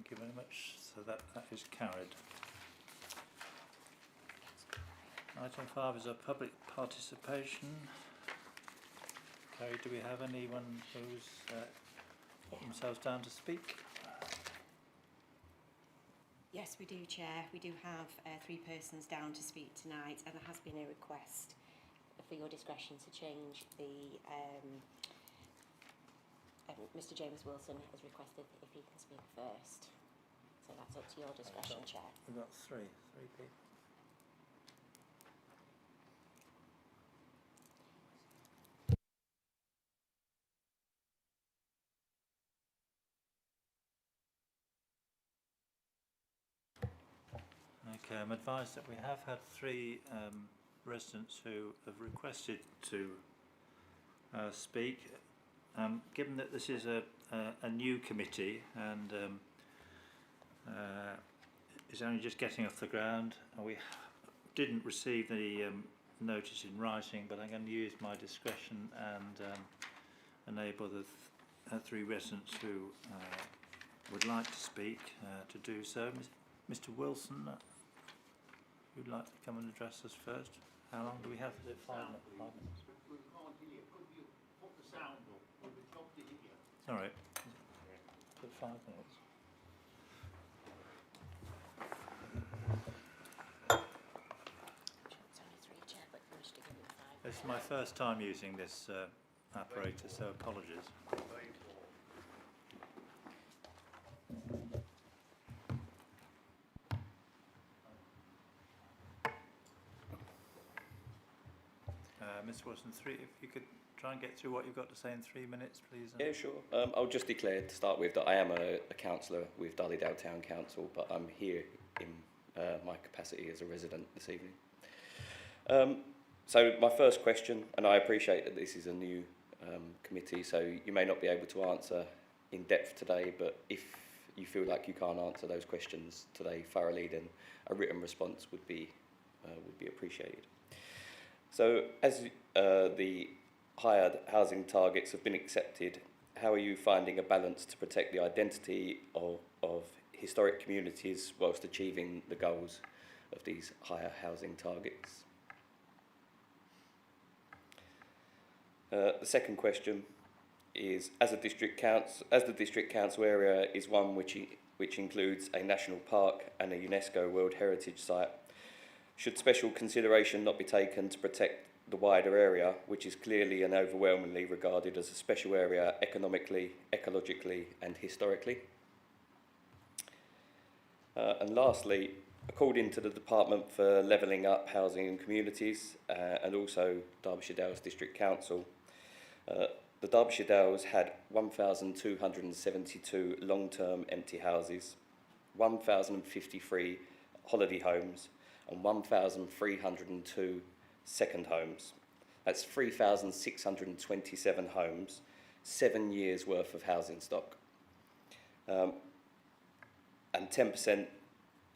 Thank you very much. So that is carried. Item 5 is a public participation. Carrie, do we have anyone who's put themselves down to speak? Yes, we do, Chair. We do have 3 persons down to speak tonight, and there has been a request for your discretion to change the... Mr James Wilson has requested if he can speak first. So that's up to your discretion, Chair. We've got three people. Okay, I'm advised that we have had 3 residents who have requested to speak. Given that this is a new committee and is only just getting off the ground, and we didn't receive the notice in writing, but I'm going to use my discretion and enable the 3 residents who would like to speak to do so. Mr Wilson, who'd like to come and address us first? How long do we have? Is it 5 minutes? We can't hear. Could you put the sound up? We'll be tough to hear. All right. Put 5 minutes. It's only 3, Chair, but we wish to give him 5. This is my first time using this apparatus, so apologies. Mr Wilson, if you could try and get through what you've got to say in 3 minutes, please. Yeah, sure. I'll just declare to start with that I am a councillor with Darley-Dale Town Council, but I'm here in my capacity as a resident this evening. So my first question, and I appreciate that this is a new committee, so you may not be able to answer in depth today, but if you feel like you can't answer those questions today thoroughly, then a written response would be appreciated. So as the higher housing targets have been accepted, how are you finding a balance to protect the identity of historic communities whilst achieving the goals of these higher housing targets? The second question is, as the district council area is one which includes a national park and a UNESCO World Heritage Site, should special consideration not be taken to protect the wider area, which is clearly and overwhelmingly regarded as a special area economically, ecologically and historically? And lastly, according to the Department for Levelling Up Housing and Communities and also Derbyshire Dales District Council, the Derbyshire Dales had 1,272 long-term empty houses, 1,053 holiday homes and 1,302 second homes. That's 3,627 homes, 7 years worth of housing stock, and 10%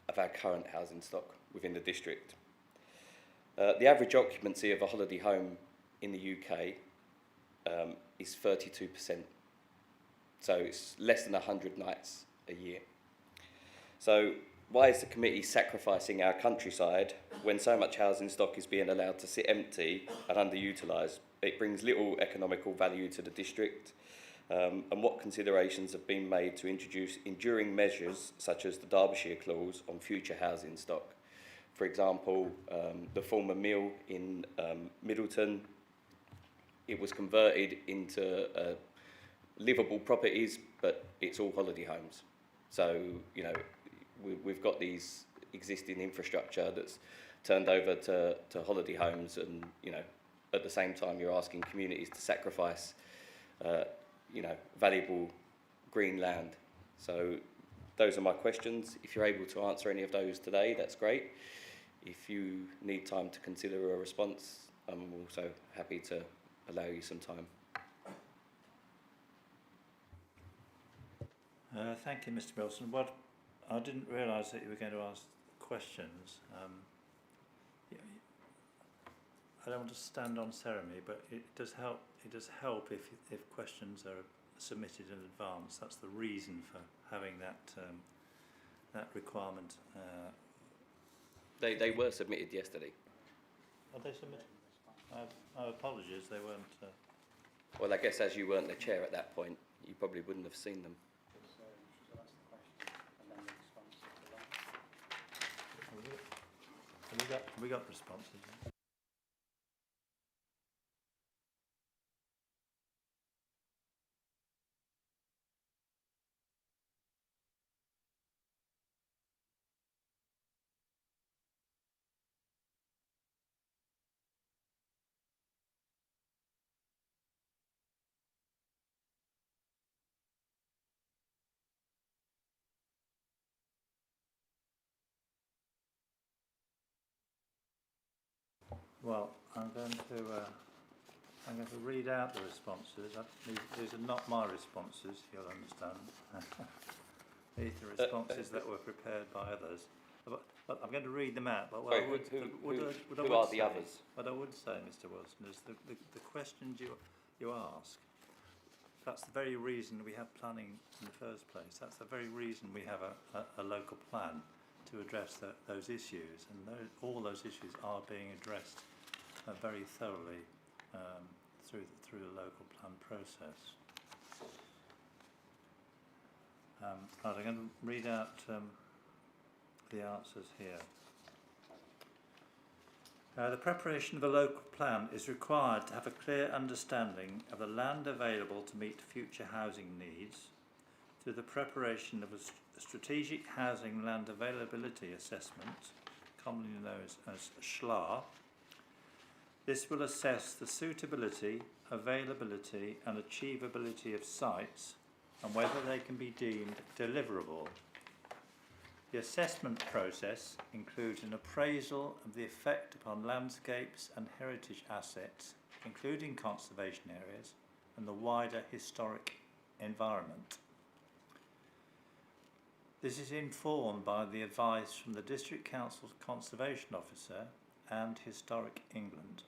of our current housing stock within the district. The average occupancy of a holiday home in the UK is 32%, so it's less than 100 nights a year. So why is the committee sacrificing our countryside when so much housing stock is being allowed to sit empty and underutilised? It brings little economical value to the district. And what considerations have been made to introduce enduring measures such as the Derbyshire clause on future housing stock? For example, the former mill in Middleton, it was converted into livable properties, but it's all holiday homes. So, you know, we've got these existing infrastructure that's turned over to holiday homes, and, you know, at the same time you're asking communities to sacrifice, you know, valuable green land. So those are my questions. If you're able to answer any of those today, that's great. If you need time to consider a response, I'm also happy to allow you some time. Thank you, Mr Wilson. Well, I didn't realise that you were going to ask questions. I don't want to stand on ceremony, but it does help. It does help if questions are submitted in advance. That's the reason for having that that requirement. They were submitted yesterday. Are they submitted? My apologies, they weren't. Well, I guess as you weren't the chair at that point, you probably wouldn't have seen them. So that's the question, and then the response to that. Have we got responses? Well, I'm going to read out the responses. These are not my responses, you'll understand. These are responses that were prepared by others. But I'm going to read them out. But what Sorry, I would, who are the others? What I would say, Mr. Wilson, is the questions you ask, that's the very reason we have planning in the first place. That's the very reason we have a local plan to address those issues. And all those issues are being addressed very thoroughly through the local plan process. Right, I'm going to read out the answers here. The preparation of a local plan is required to have a clear understanding of the land available to meet future housing needs through the preparation of a strategic housing land availability assessment, commonly known as SHLA. This will assess the suitability, availability and achievability of sites and whether they can be deemed deliverable. The assessment process includes an appraisal of the effect upon landscapes and heritage assets, including conservation areas and the wider historic environment. This is informed by the advice from the District Council's Conservation Officer and Historic England.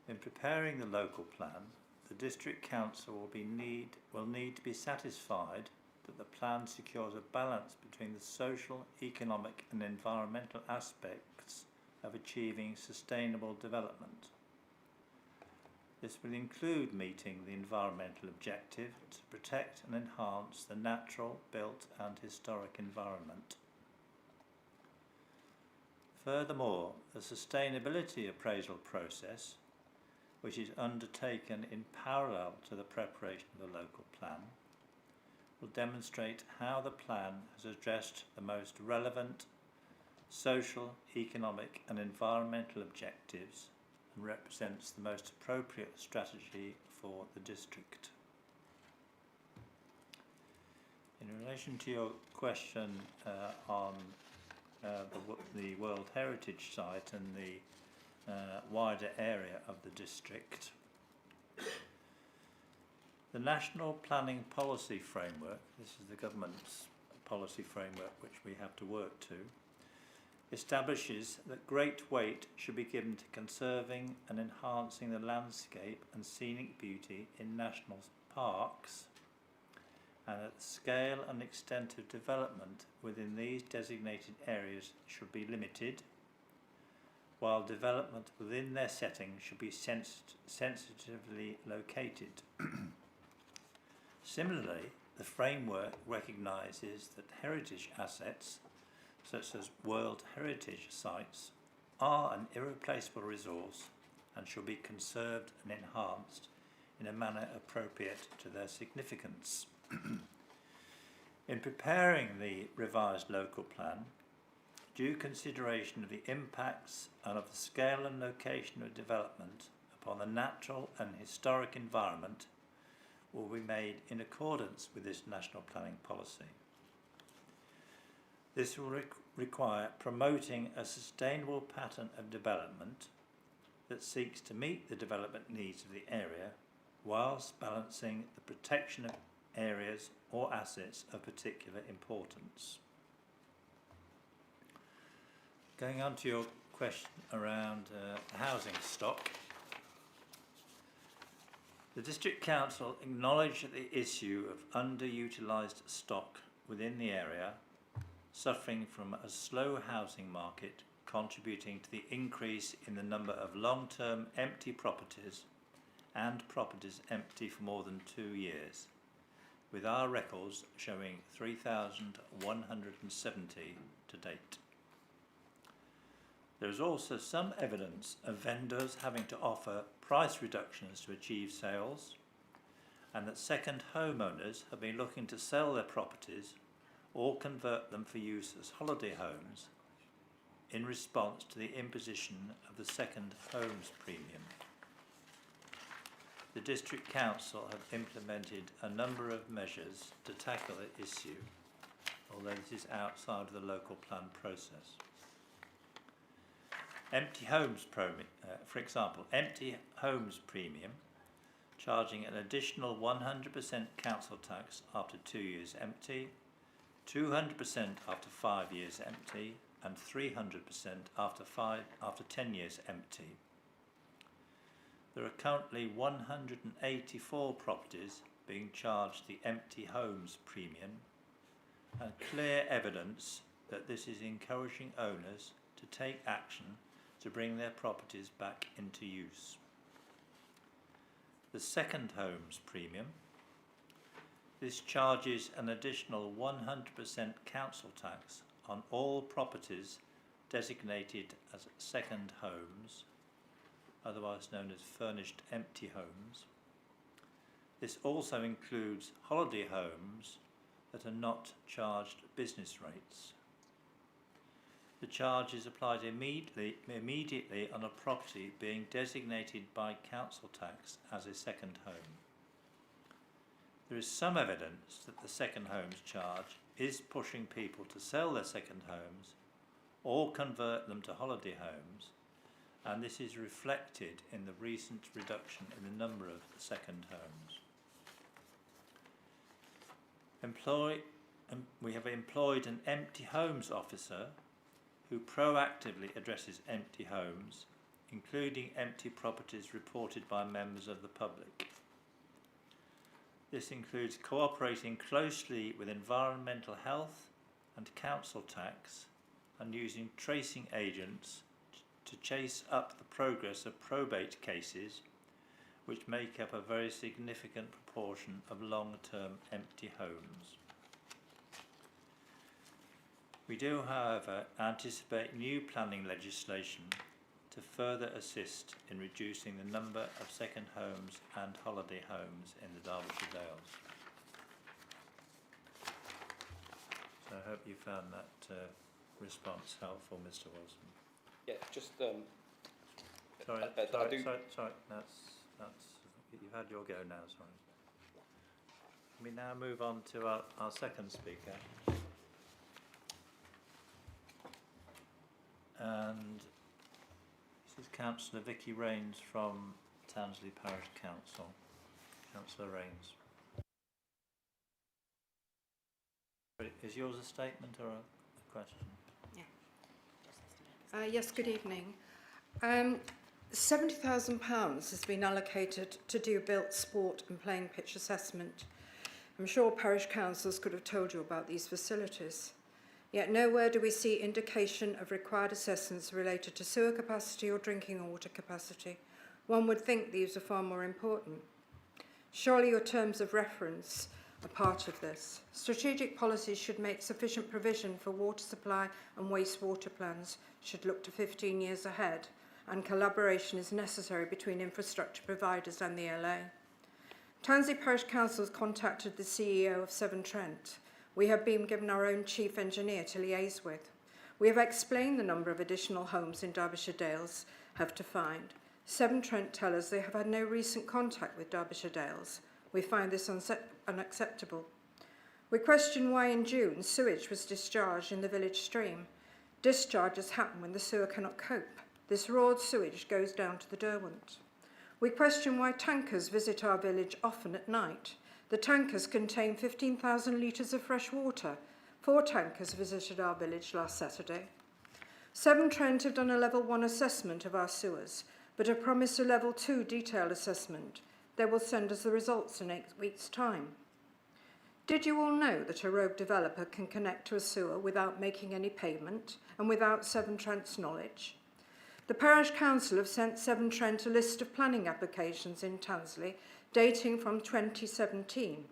In preparing the local plan, the District Council will need to be satisfied that the plan secures a balance between the social, economic and environmental aspects of achieving sustainable development. This will include meeting the environmental objective to protect and enhance the natural, built and historic environment. Furthermore, the sustainability appraisal process, which is undertaken in parallel to the preparation of the local plan, will demonstrate how the plan has addressed the most relevant social, economic and environmental objectives and represents the most appropriate strategy for the district. In relation to your question on the World Heritage Site and the wider area of the district, the National Planning Policy Framework, this is the government's policy framework which we have to work to, establishes that great weight should be given to conserving and enhancing the landscape and scenic beauty in national parks, and that the scale and extent of development within these designated areas should be limited, while development within their setting should be sensitively located. Similarly, the framework recognises that heritage assets, such as World Heritage Sites, are an irreplaceable resource and should be conserved and enhanced in a manner appropriate to their significance. In preparing the revised local plan, due consideration of the impacts and of the scale and location of development upon the natural and historic environment will be made in accordance with this national planning policy. This will require promoting a sustainable pattern of development that seeks to meet the development needs of the area whilst balancing the protection of areas or assets of particular importance. Going on to your question around housing stock, the District Council acknowledged that the issue of underutilised stock within the area, suffering from a slow housing market contributing to the increase in the number of long-term empty properties and properties empty for more than 2 years, with our records showing 3,170 to date. There is also some evidence of vendors having to offer price reductions to achieve sales, and that second homeowners have been looking to sell their properties or convert them for use as holiday homes in response to the imposition of the second homes premium. The District Council have implemented a number of measures to tackle the issue, although this is outside of the local plan process. Empty homes for example, empty homes premium, charging an additional 100% council tax after 2 years empty, 200% after 5 years empty, and 300% after 10 years empty. There are currently 184 properties being charged the empty homes premium, and clear evidence that this is encouraging owners to take action to bring their properties back into use. The second homes premium, this charges an additional 100% council tax on all properties designated as second homes, otherwise known as furnished empty homes. This also includes holiday homes that are not charged business rates. The charge is applied immediately on a property being designated by council tax as a second home. There is some evidence that the second homes charge is pushing people to sell their second homes or convert them to holiday homes, and this is reflected in the recent reduction in the number of second homes. We have employed an empty homes officer who proactively addresses empty homes, including empty properties reported by members of the public. This includes cooperating closely with environmental health and council tax and using tracing agents to chase up the progress of probate cases, which make up a very significant proportion of long-term empty homes. We do, however, anticipate new planning legislation to further assist in reducing the number of second homes and holiday homes in the Derbyshire Dales. So I hope you found that response helpful, Mr. Wilson. Yeah, just Sorry, that's you've had your go now. Sorry. We now move on to our second speaker, and this is Councillor Vicky Rains from Townsley Parish Council. Councillor Rains. Is yours a statement or a question? Yeah. Yes, good evening. £70,000 has been allocated to do built sport and playing pitch assessment. I'm sure parish councils could have told you about these facilities. Yet nowhere do we see indication of required assessments related to sewer capacity or drinking water capacity. One would think these are far more important. Surely your terms of reference are part of this. Strategic policies should make sufficient provision for water supply, and wastewater plans should look to 15 years ahead, and collaboration is necessary between infrastructure providers and the LA. Townsley Parish Council has contacted the CEO of Severn Trent. We have been given our own chief engineer to liaise with. We have explained the number of additional homes in Derbyshire Dales have to find. Severn Trent tell us they have had no recent contact with Derbyshire Dales. We find this unacceptable. We question why in June sewage was discharged in the village stream. Discharges happen when the sewer cannot cope. This raw sewage goes down to the Derwent. We question why tankers visit our village often at night. The tankers contain 15,000 litres of fresh water. 4 tankers visited our village last Saturday. Severn Trent have done a level 1 assessment of our sewers, but have promised a level 2 detailed assessment. They will send us the results in 8 weeks' time. Did you all know that a rogue developer can connect to a sewer without making any payment and without Severn Trent's knowledge? The Parish Council have sent Severn Trent a list of planning applications in Tansley dating from 2017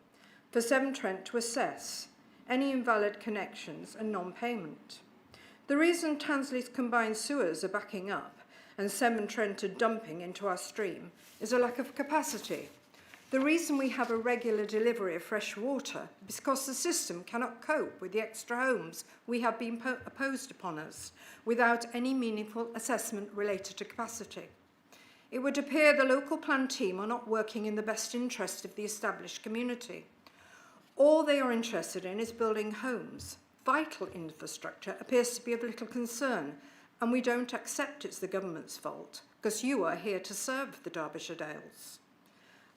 for Severn Trent to assess any invalid connections and non-payment. The reason Tansley's combined sewers are backing up and Severn Trent are dumping into our stream is a lack of capacity. The reason we have a regular delivery of fresh water is because the system cannot cope with the extra homes we have been imposed upon us without any meaningful assessment related to capacity. It would appear the local plan team are not working in the best interest of the established community. All they are interested in is building homes. Vital infrastructure appears to be of little concern, and we don't accept it's the government's fault, because you are here to serve the Derbyshire Dales.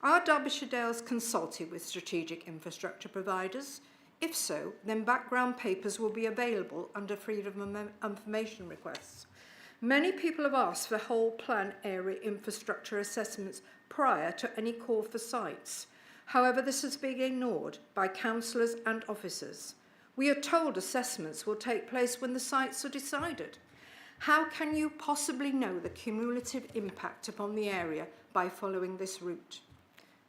Are Derbyshire Dales consulted with strategic infrastructure providers? If so, then background papers will be available under Freedom of Information requests. Many people have asked for whole plan area infrastructure assessments prior to any call for sites. However, this has been ignored by councillors and officers. We are told assessments will take place when the sites are decided. How can you possibly know the cumulative impact upon the area by following this route?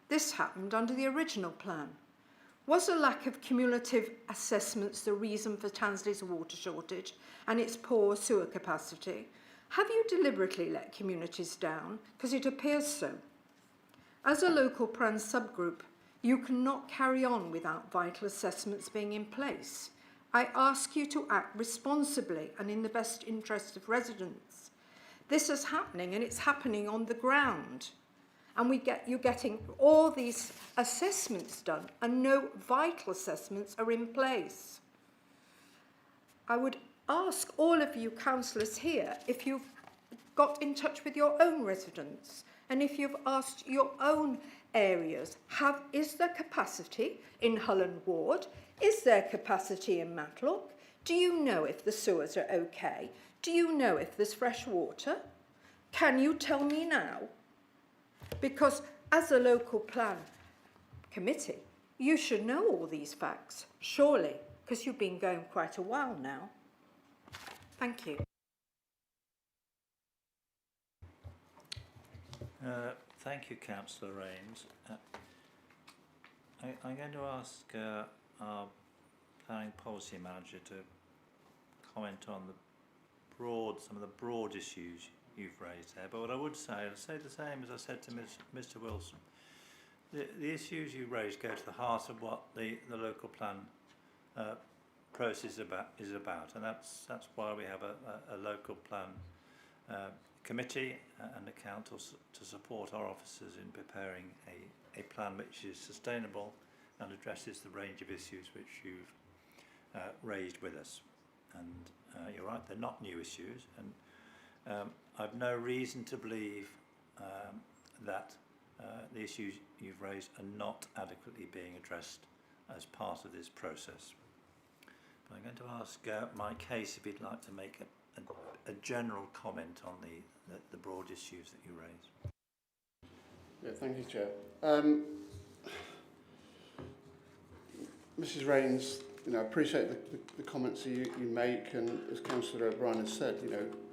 This happened under the original plan. Was a lack of cumulative assessments the reason for Tansley's water shortage and its poor sewer capacity? Have you deliberately let communities down? Because it appears so. As a local plan subgroup, you cannot carry on without vital assessments being in place. I ask you to act responsibly and in the best interest of residents. This is happening, and it's happening on the ground. And you're getting all these assessments done and no vital assessments are in place. I would ask all of you councillors here if you've got in touch with your own residents and if you've asked your own areas, is there capacity in Hullen Ward? Is there capacity in Matlock? Do you know if the sewers are okay? Do you know if there's fresh water? Can you tell me now? Because as a local plan committee, you should know all these facts, surely, because you've been going quite a while now. Thank you. Thank you, Councillor Rains. I'm going to ask our planning policy manager to comment on some of the broad issues you've raised there. But what I would say, I'll say the same as I said to Mr. Wilson. The issues you raised go to the heart of what the local plan process is about, and that's why we have a local plan committee and a council to support our officers in preparing a plan which is sustainable and addresses the range of issues which you've raised with us. And you're right, they're not new issues, and I've no reason to believe that the issues you've raised are not adequately being addressed as part of this process. But I'm going to ask Mike Case if he'd like to make a general comment on the broad issues that you raised. Yeah, thank you, Chair. Mrs. Rains, I appreciate the comments that you make, and as Councillor O'Brien has said,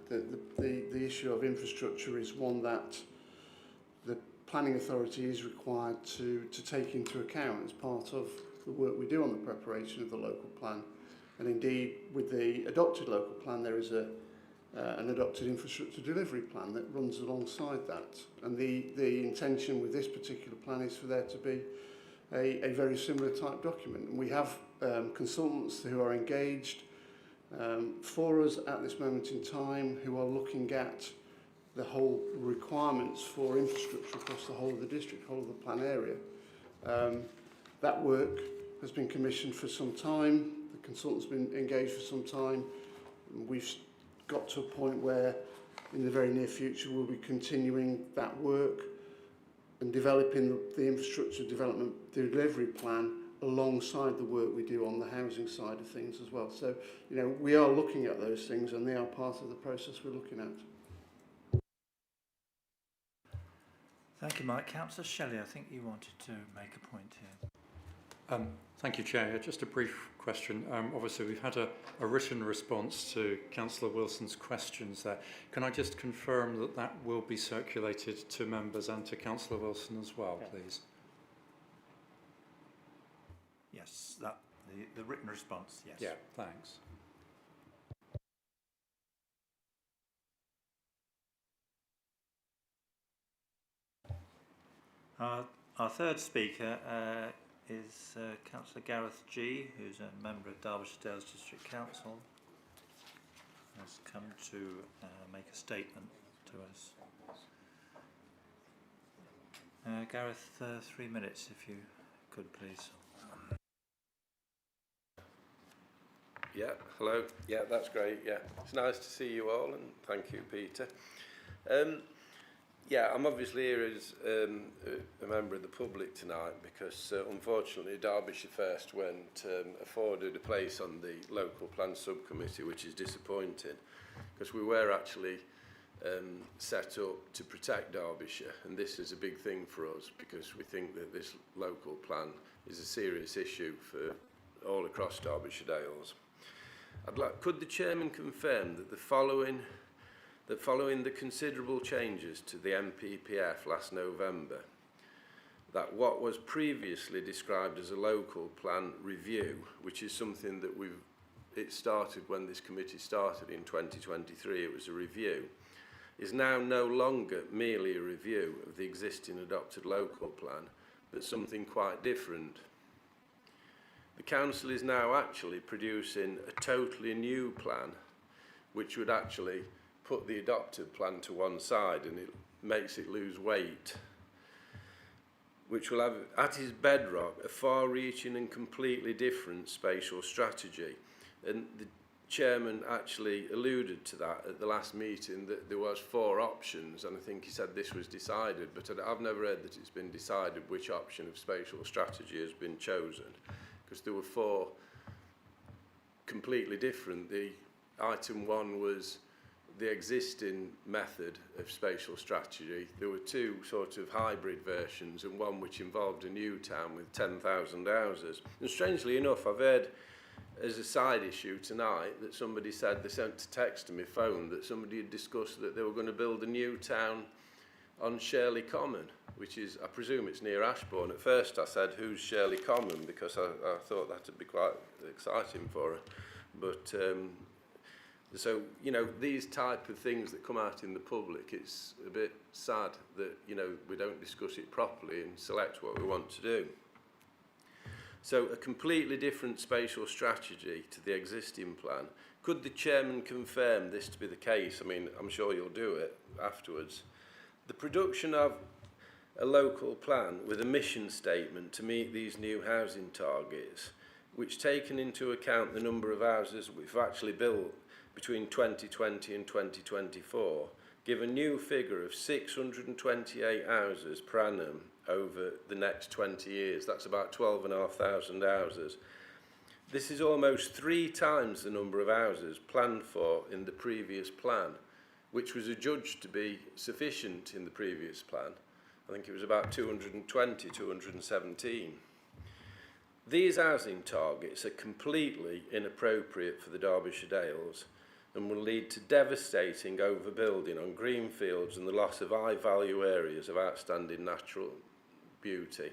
the issue of infrastructure is one that the planning authority is required to take into account as part of the work we do on the preparation of the local plan. And indeed, with the adopted local plan, there is an adopted infrastructure delivery plan that runs alongside that. And the intention with this particular plan is for there to be a very similar type document. And we have consultants who are engaged for us at this moment in time, who are looking at the whole requirements for infrastructure across the whole of the district, whole of the plan area. That work has been commissioned for some time. The consultant's been engaged for some time. We've got to a point where in the very near future we'll be continuing that work and developing the infrastructure development delivery plan alongside the work we do on the housing side of things as well. So, we are looking at those things, and they are part of the process we're looking at. Thank you, Mike. Councillor Shelley, I think you wanted to make a point here. Thank you, Chair. Just a brief question. Obviously, we've had a written response to Councillor Wilson's questions there. Can I just confirm that that will be circulated to members and to Councillor Wilson as well, please? Yes, that the written response, yes. Yeah, thanks. Our third speaker is Councillor Gareth G, who's a member of Derbyshire Dales District Council, has come to make a statement to us. Gareth, 3 minutes if you could, please. Yeah, hello. Yeah, that's great. Yeah, it's nice to see you all, and thank you, Peter. Yeah, I'm obviously here as a member of the public tonight because, unfortunately, Derbyshire First weren't afforded a place on the local plan subcommittee, which is disappointing because we were actually set up to protect Derbyshire, and this is a big thing for us because we think that this local plan is a serious issue for all across Derbyshire Dales. Could the chairman confirm that following the considerable changes to the MPPF last November, that what was previously described as a local plan review, which is something that it started when this committee started in 2023, it was a review, is now no longer merely a review of the existing adopted local plan, but something quite different. The council is now actually producing a totally new plan, which would actually put the adopted plan to one side, and it makes it lose weight, which will have at its bedrock a far-reaching and completely different spatial strategy. And the chairman actually alluded to that at the last meeting, that there was 4 options, and I think he said this was decided, but I've never heard that it's been decided which option of spatial strategy has been chosen, because there were 4 completely different. The item 1 was the existing method of spatial strategy. There were 2 sort of hybrid versions, and one which involved a new town with 10,000 houses. And strangely enough, I've heard as a side issue tonight that somebody said, they sent a text to my phone, that somebody had discussed that they were going to build a new town on Shirley Common, which is, I presume it's near Ashbourne. At first I said, who's Shirley Common? Because I thought that would be quite exciting for her. But so, you know, these type of things that come out in the public, it's a bit sad that, you know, we don't discuss it properly and select what we want to do. So a completely different spatial strategy to the existing plan. Could the chairman confirm this to be the case? I mean, I'm sure you'll do it afterwards. The production of a local plan with a mission statement to meet these new housing targets, which, taken into account the number of houses we've actually built between 2020 and 2024, give a new figure of 628 houses per annum over the next 20 years. That's about 12,500 houses. This is almost 3 times the number of houses planned for in the previous plan, which was adjudged to be sufficient in the previous plan. I think it was about 220, 217. These housing targets are completely inappropriate for the Derbyshire Dales and will lead to devastating overbuilding on green fields and the loss of high-value areas of outstanding natural beauty.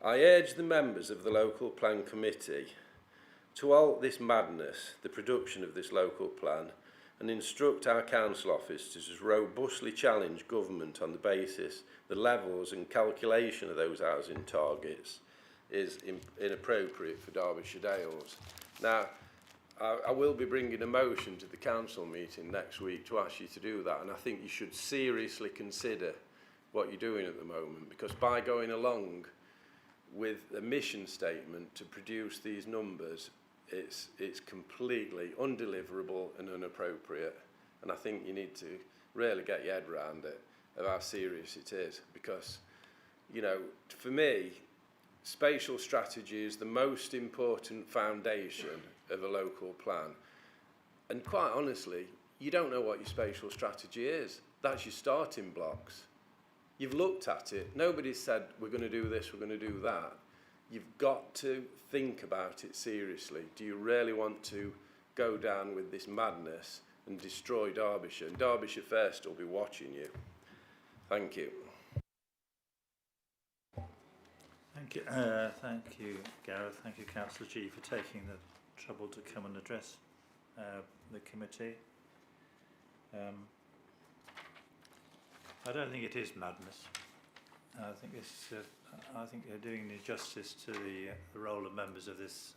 I urge the members of the local plan committee to halt this madness, the production of this local plan, and instruct our council officers to robustly challenge government on the basis the levels and calculation of those housing targets is inappropriate for Derbyshire Dales. Now, I will be bringing a motion to the council meeting next week to ask you to do that, and I think you should seriously consider what you're doing at the moment, because by going along with a mission statement to produce these numbers, it's completely undeliverable and inappropriate, and I think you need to really get your head around it, of how serious it is, because, you know, for me, spatial strategy is the most important foundation of a local plan. And quite honestly, you don't know what your spatial strategy is. That's your starting blocks. You've looked at it. Nobody's said, we're going to do this, we're going to do that. you've got to think about it seriously. Do you really want to go down with this madness and destroy Derbyshire? And Derbyshire First will be watching you. Thank you. Thank you, Gareth. Thank you, Councillor G, for taking the trouble to come and address the committee. I don't think it is madness. I think you're doing injustice to the role of members of this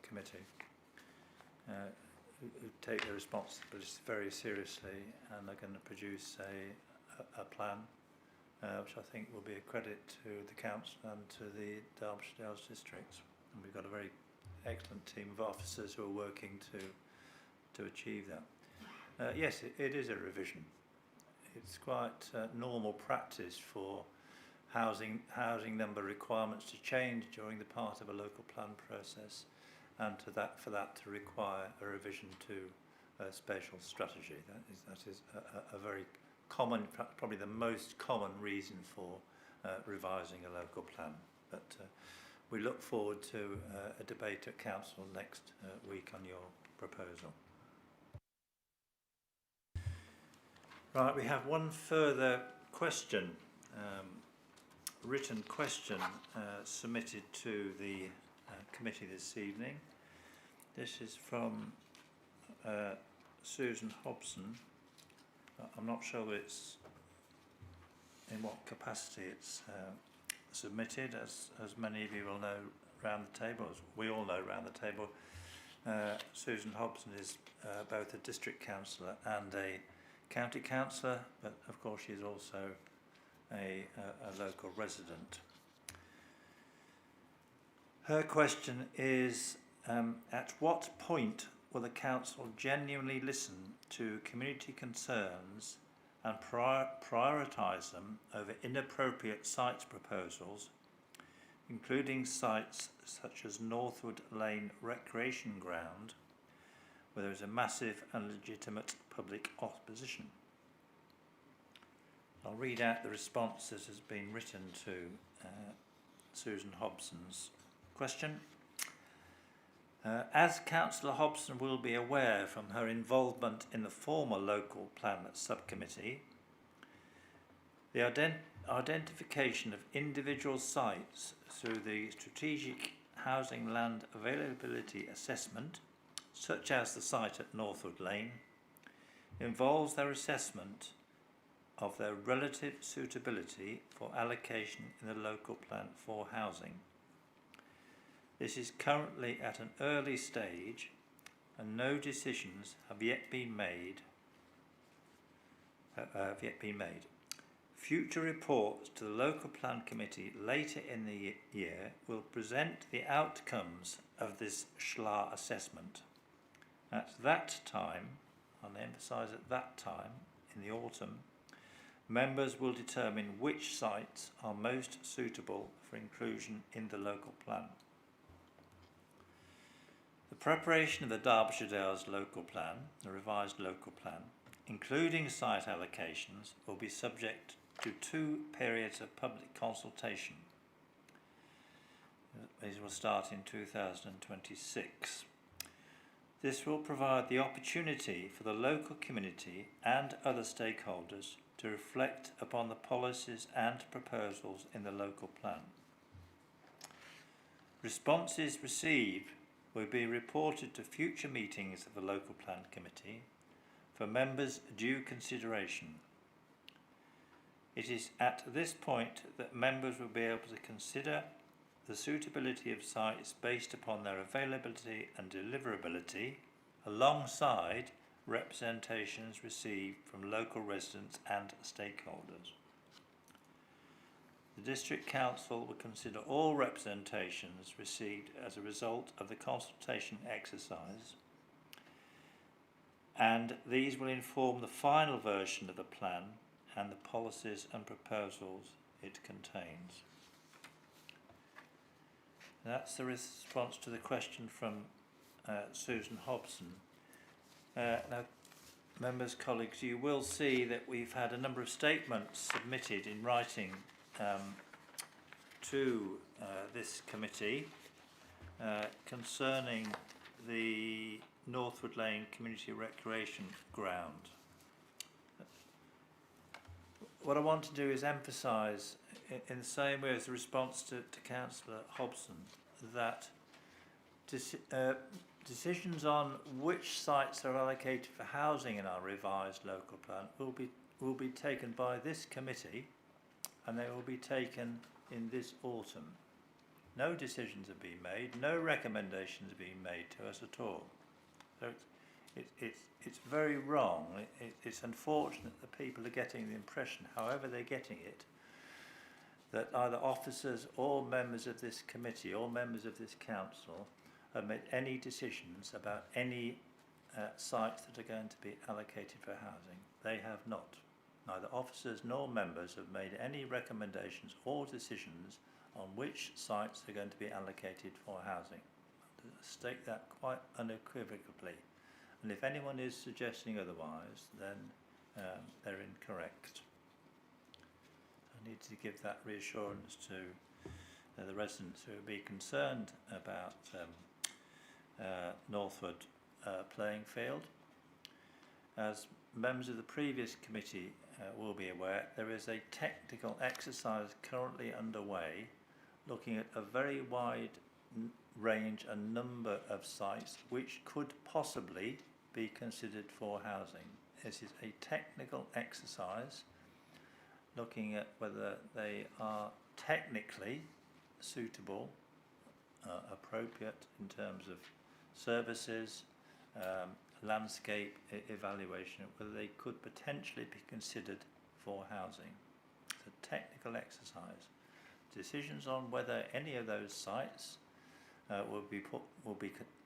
committee, who take their responsibilities very seriously and are going to produce a plan, which I think will be a credit to the council and to the Derbyshire Dales districts. And we've got a very excellent team of officers who are working to achieve that. Yes, it is a revision. It's quite normal practice for housing number requirements to change during the part of a local plan process, and for that to require a revision to a spatial strategy. That is a very common, probably the most common reason for revising a local plan. But we look forward to a debate at council next week on your proposal. Right, we have one further question, written question submitted to the committee this evening. This is from Susan Hobson. I'm not sure that it's in what capacity it's submitted, as many of you will know round the table, as we all know round the table. Susan Hobson is both a district councillor and a county councillor, but of course she is also a local resident. Her question is, at what point will the council genuinely listen to community concerns and prioritise them over inappropriate sites proposals, including sites such as Northwood Lane Recreation Ground, where there is a massive and legitimate public opposition? I'll read out the response that has been written to Susan Hobson's question. As Councillor Hobson will be aware from her involvement in the former local plan subcommittee, the identification of individual sites through the strategic housing land availability assessment, such as the site at Northwood Lane, involves their assessment of their relative suitability for allocation in the local plan for housing. This is currently at an early stage and no decisions have yet been made. Future reports to the local plan committee later in the year will present the outcomes of this SHLA assessment. At that time, and I emphasise at that time, in the autumn, members will determine which sites are most suitable for inclusion in the local plan. The preparation of the Derbyshire Dales local plan, the revised local plan, including site allocations, will be subject to 2 periods of public consultation. These will start in 2026. This will provide the opportunity for the local community and other stakeholders to reflect upon the policies and proposals in the local plan. Responses received will be reported to future meetings of the local plan committee for members' due consideration. It is at this point that members will be able to consider the suitability of sites based upon their availability and deliverability, alongside representations received from local residents and stakeholders. The District Council will consider all representations received as a result of the consultation exercise, and these will inform the final version of the plan and the policies and proposals it contains. That's the response to the question from Susan Hobson. Now, members, colleagues, you will see that we've had a number of statements submitted in writing to this committee concerning the Northwood Lane Community Recreation Ground. What I want to do is emphasise, in the same way as the response to Councillor Hobson, that decisions on which sites are allocated for housing in our revised local plan will be taken by this committee, and they will be taken in this autumn. No decisions have been made, no recommendations have been made to us at all. So it's very wrong. It's unfortunate that people are getting the impression, however they're getting it, that either officers or members of this committee or members of this council have made any decisions about any sites that are going to be allocated for housing. They have not. Neither officers nor members have made any recommendations or decisions on which sites are going to be allocated for housing. I state that quite unequivocally. And if anyone is suggesting otherwise, then they're incorrect. I need to give that reassurance to the residents who will be concerned about Northwood playing field. As members of the previous committee will be aware, there is a technical exercise currently underway looking at a very wide range and number of sites which could possibly be considered for housing. This is a technical exercise looking at whether they are technically suitable, appropriate in terms of services, landscape evaluation, whether they could potentially be considered for housing. It's a technical exercise. Decisions on whether any of those sites will be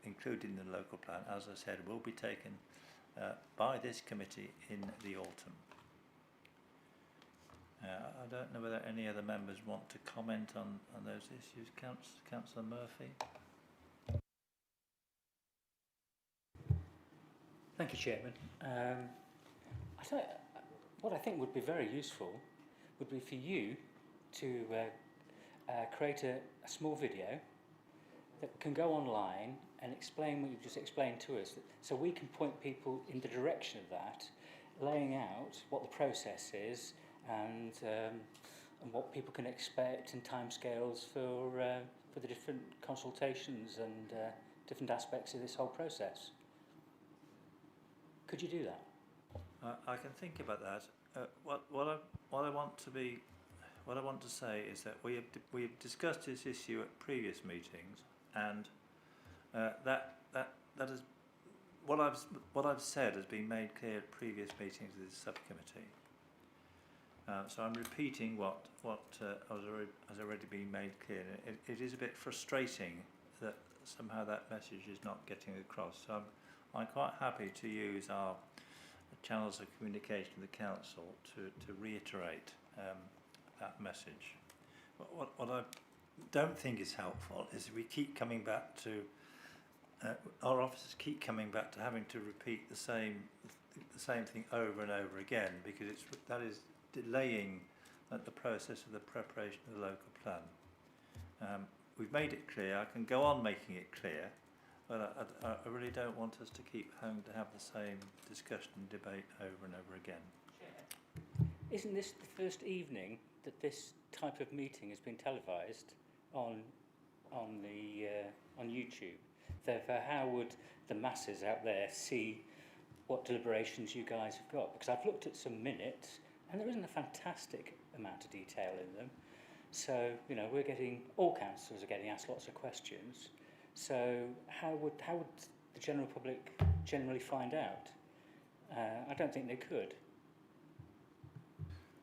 included in the local plan, as I said, will be taken by this committee in the autumn. I don't know whether any other members want to comment on those issues. Councillor Murphy. Thank you, Chairman. What I think would be very useful would be for you to create a small video that can go online and explain what you've just explained to us, so we can point people in the direction of that, laying out what the process is and what people can expect and timescales for the different consultations and different aspects of this whole process. Could you do that? I can think about that. What I want to say is that we have discussed this issue at previous meetings, and that is what I've said has been made clear at previous meetings of this subcommittee. So I'm repeating what has already been made clear. It is a bit frustrating that somehow that message is not getting across. So I'm quite happy to use our channels of communication with the council to reiterate that message. What I don't think is helpful is we keep coming back to our officers keep coming back to having to repeat the same thing over and over again, because that is delaying the process of the preparation of the local plan. We've made it clear. I can go on making it clear, but I really don't want us to keep having to have the same discussion and debate over and over again. Isn't this the first evening that this type of meeting has been televised on YouTube? Therefore, how would the masses out there see what deliberations you guys have got? Because I've looked at some minutes, and there isn't a fantastic amount of detail in them. So, all councillors are getting asked lots of questions. So how would the general public generally find out? I don't think they could.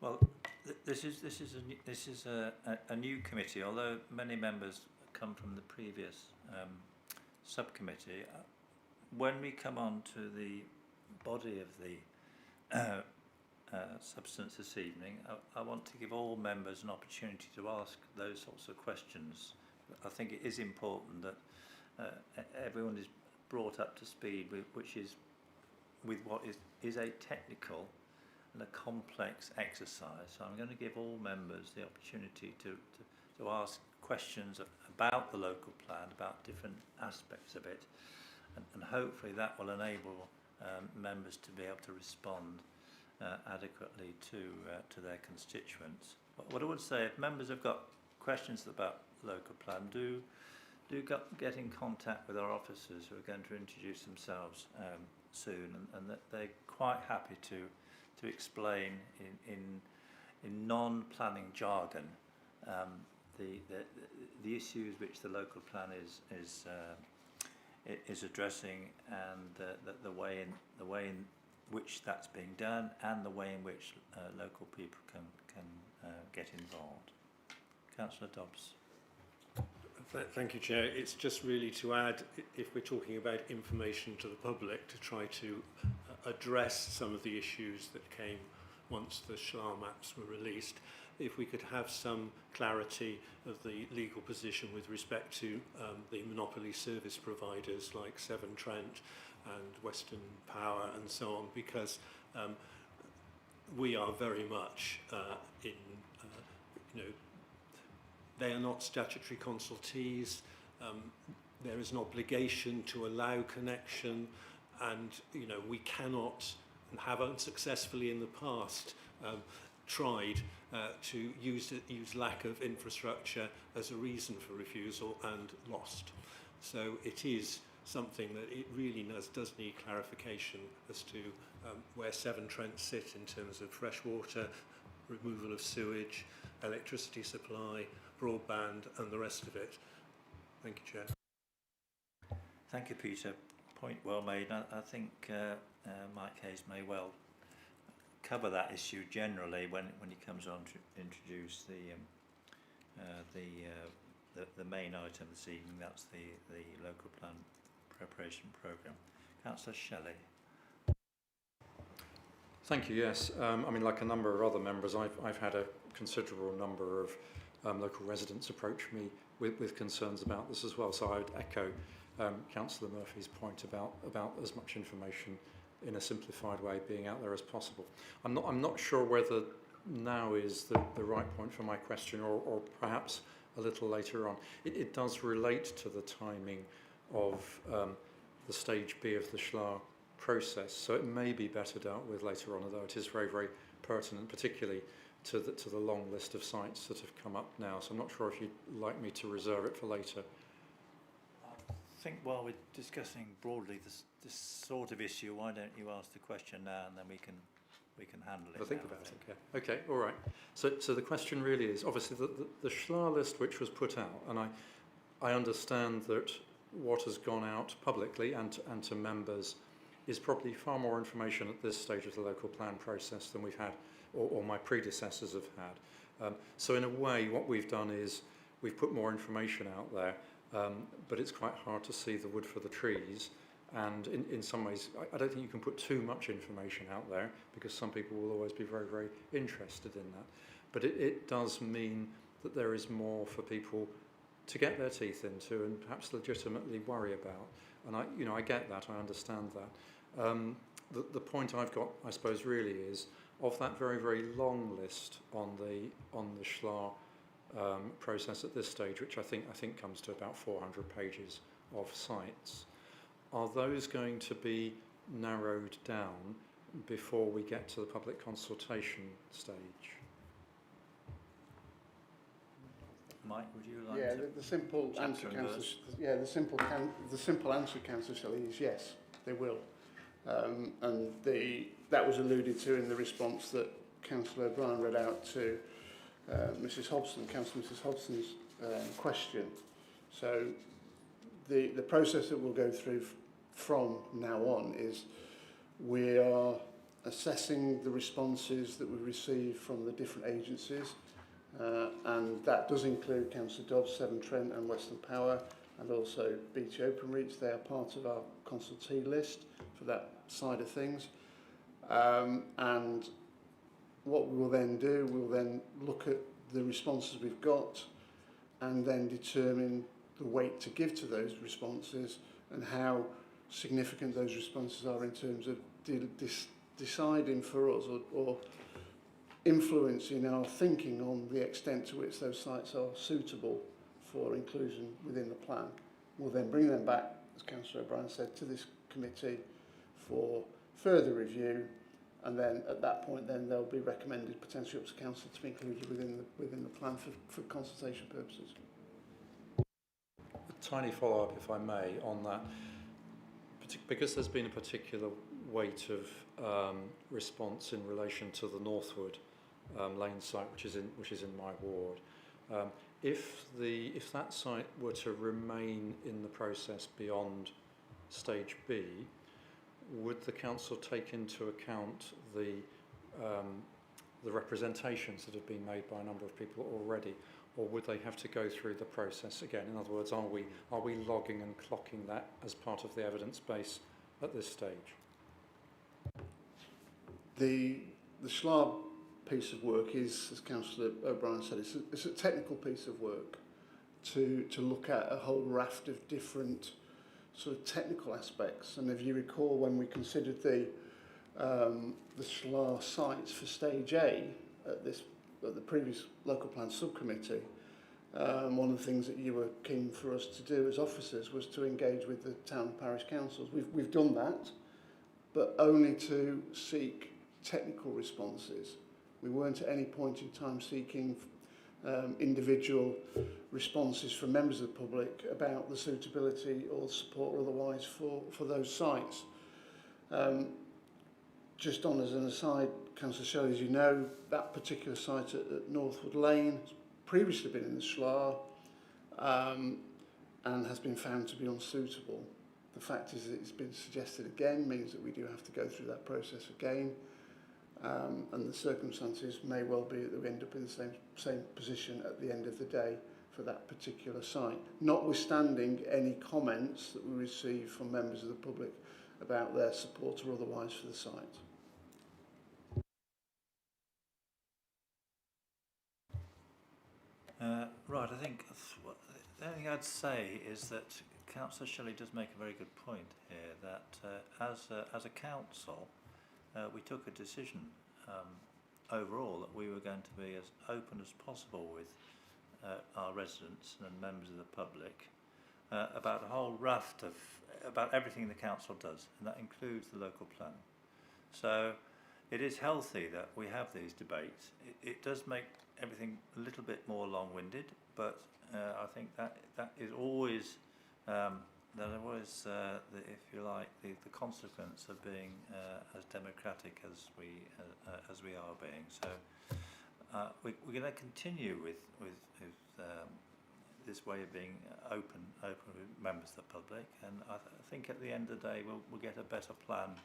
Well, this is a new committee. Although many members come from the previous subcommittee, when we come on to the body of the substance this evening, I want to give all members an opportunity to ask those sorts of questions. I think it is important that everyone is brought up to speed with what is a technical and a complex exercise. So I'm going to give all members the opportunity to to ask questions about the local plan, about different aspects of it, and hopefully that will enable members to be able to respond adequately to their constituents. What I would say, if members have got questions about the local plan, do get in contact with our officers who are going to introduce themselves soon, and that they're quite happy to explain in non-planning jargon the issues which the local plan is addressing, and the way in which that's being done, and the way in which local people can get involved. Councillor Dobbs. Thank you, Chair. It's just really to add, if we're talking about information to the public, to try to address some of the issues that came once the SHLA maps were released. If we could have some clarity of the legal position with respect to the monopoly service providers like Severn Trent and Western Power and so on, because we are very much they are not statutory consultees. There is an obligation to allow connection, and we cannot, and have unsuccessfully in the past tried to use lack of infrastructure as a reason for refusal and lost. So it is something that it really does need clarification as to where Severn Trent sit in terms of fresh water, removal of sewage, electricity supply, broadband and the rest of it. Thank you, Chair. Thank you, Peter. Point well made. I think Mike Hayes may well cover that issue generally when he comes on to introduce the main item this evening. That's the local plan preparation programme. Councillor Shelley. Thank you. Yes, I mean, like a number of other members, I've had a considerable number of local residents approach me with concerns about this as well. So I would echo Councillor Murphy's point about as much information in a simplified way being out there as possible. I'm not sure whether now is the right point for my question, or perhaps a little later on. It does relate to the timing of the stage B of the SHLA process, so it may be better dealt with later on, although it is very, very pertinent, particularly to the long list of sites that have come up now. So I'm not sure if you'd like me to reserve it for later. I think while we're discussing broadly this sort of issue, why don't you ask the question now, and then we can handle it. I'll think about it. Okay, all right. So the question really is, obviously the SHLA list which was put out, and I understand that what has gone out publicly and to members is probably far more information at this stage of the local plan process than we've had, or my predecessors have had. So in a way, what we've done is we've put more information out there, but it's quite hard to see the wood for the trees. And in some ways, I don't think you can put too much information out there, because some people will always be very, very interested in that. But it does mean that there is more for people to get their teeth into and perhaps legitimately worry about. And I get that, I understand that. The point I've got, I suppose, really is, of that very, very long list on the SHLA process at this stage, which I think comes to about 400 pages of sites, are those going to be narrowed down before we get to the public consultation stage? Mike, would you like to? The simple answer, the simple answer, Councillor Shelley, is yes, they will. And that was alluded to in the response that Councillor O'Brien read out to Mrs Hobson, Councillor Mrs Hobson's question. So the process that we'll go through from now on is we are assessing the responses that we receive from the different agencies, and that does include Councillor Dobbs, Severn Trent and Western Power, and also BT Openreach. They are part of our consultee list for that side of things. And what we will then do, we'll then look at the responses we've got and then determine the weight to give to those responses and how significant those responses are in terms of deciding for us or influencing our thinking on the extent to which those sites are suitable for inclusion within the plan. We'll then bring them back, as Councillor O'Brien said, to this committee for further review, and then at that point then they'll be recommended potentially up to council to be included within the plan for consultation purposes. A tiny follow-up, if I may, on that, because there's been a particular weight of response in relation to the Northwood Lane site, which is in my ward. If that site were to remain in the process beyond stage B, would the council take into account the representations that have been made by a number of people already, or would they have to go through the process again? In other words, are we logging and clocking that as part of the evidence base at this stage? The SLAR piece of work is, as Councillor O'Brien said, it's a technical piece of work to look at a whole raft of different sort of technical aspects. And if you recall, when we considered the SLAR sites for stage A at the previous local plan subcommittee, one of the things that you were keen for us to do as officers was to engage with the town and parish councils. We've done that, but only to seek technical responses. We weren't at any point in time seeking individual responses from members of the public about the suitability or support or otherwise for those sites. Just on as an aside, Councillor Shelley, as you know, that particular site at Northwood Lane has previously been in the SLAR and has been found to be unsuitable. The fact is that it's been suggested again means that we do have to go through that process again. And the circumstances may well be that we end up in the same position at the end of the day for that particular site, notwithstanding any comments that we receive from members of the public about their support or otherwise for the site. Right, I think the only thing I'd say is that Councillor Shelley does make a very good point here, that as a council, we took a decision overall that we were going to be as open as possible with our residents and members of the public about a whole raft of, about everything the council does, and that includes the local plan. So it is healthy that we have these debates. It does make everything a little bit more long-winded, but I think that is always if you like, the consequence of being as democratic as we are being. So we're going to continue with this way of being open with members of the public, and I think at the end of the day we'll get a better plan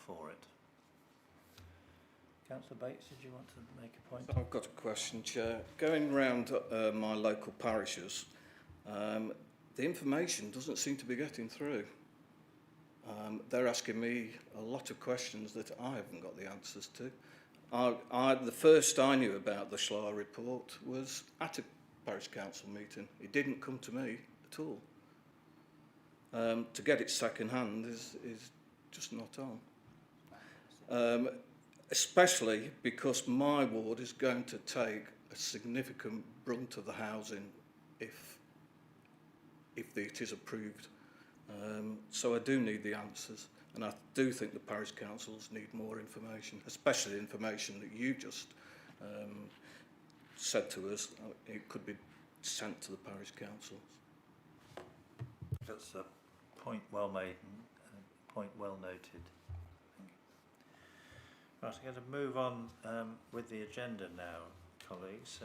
for it. Councillor Bates, did you want to make a point? I've got a question, Chair. Going round my local parishes, the information doesn't seem to be getting through. They're asking me a lot of questions that I haven't got the answers to. The first I knew about the SLAR report was at a parish council meeting. It didn't come to me at all. To get it second hand is just not on. Especially because my ward is going to take a significant brunt of the housing if it is approved. So I do need the answers, and I do think the parish councils need more information, especially information that you just said to us. It could be sent to the parish councils. That's a point well made and a point well noted. Right, I'm going to move on with the agenda now, colleagues.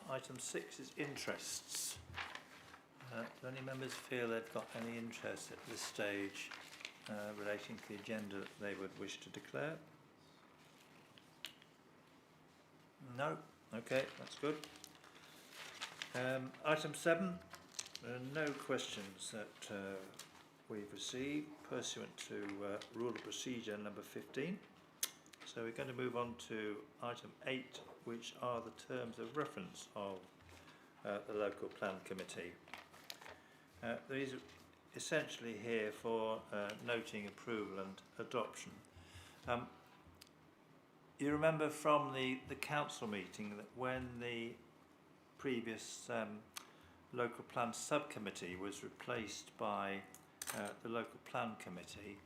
Item 6 is interests. Do any members feel they've got any interest at this stage relating to the agenda that they would wish to declare? No? Okay, that's good. Item 7, there are no questions that we've received pursuant to Rule of Procedure number 15. So we're going to move on to item 8, which are the terms of reference of the local plan committee. These are essentially here for noting approval and adoption. You remember from the council meeting that when the previous local plan subcommittee was replaced by the local plan committee,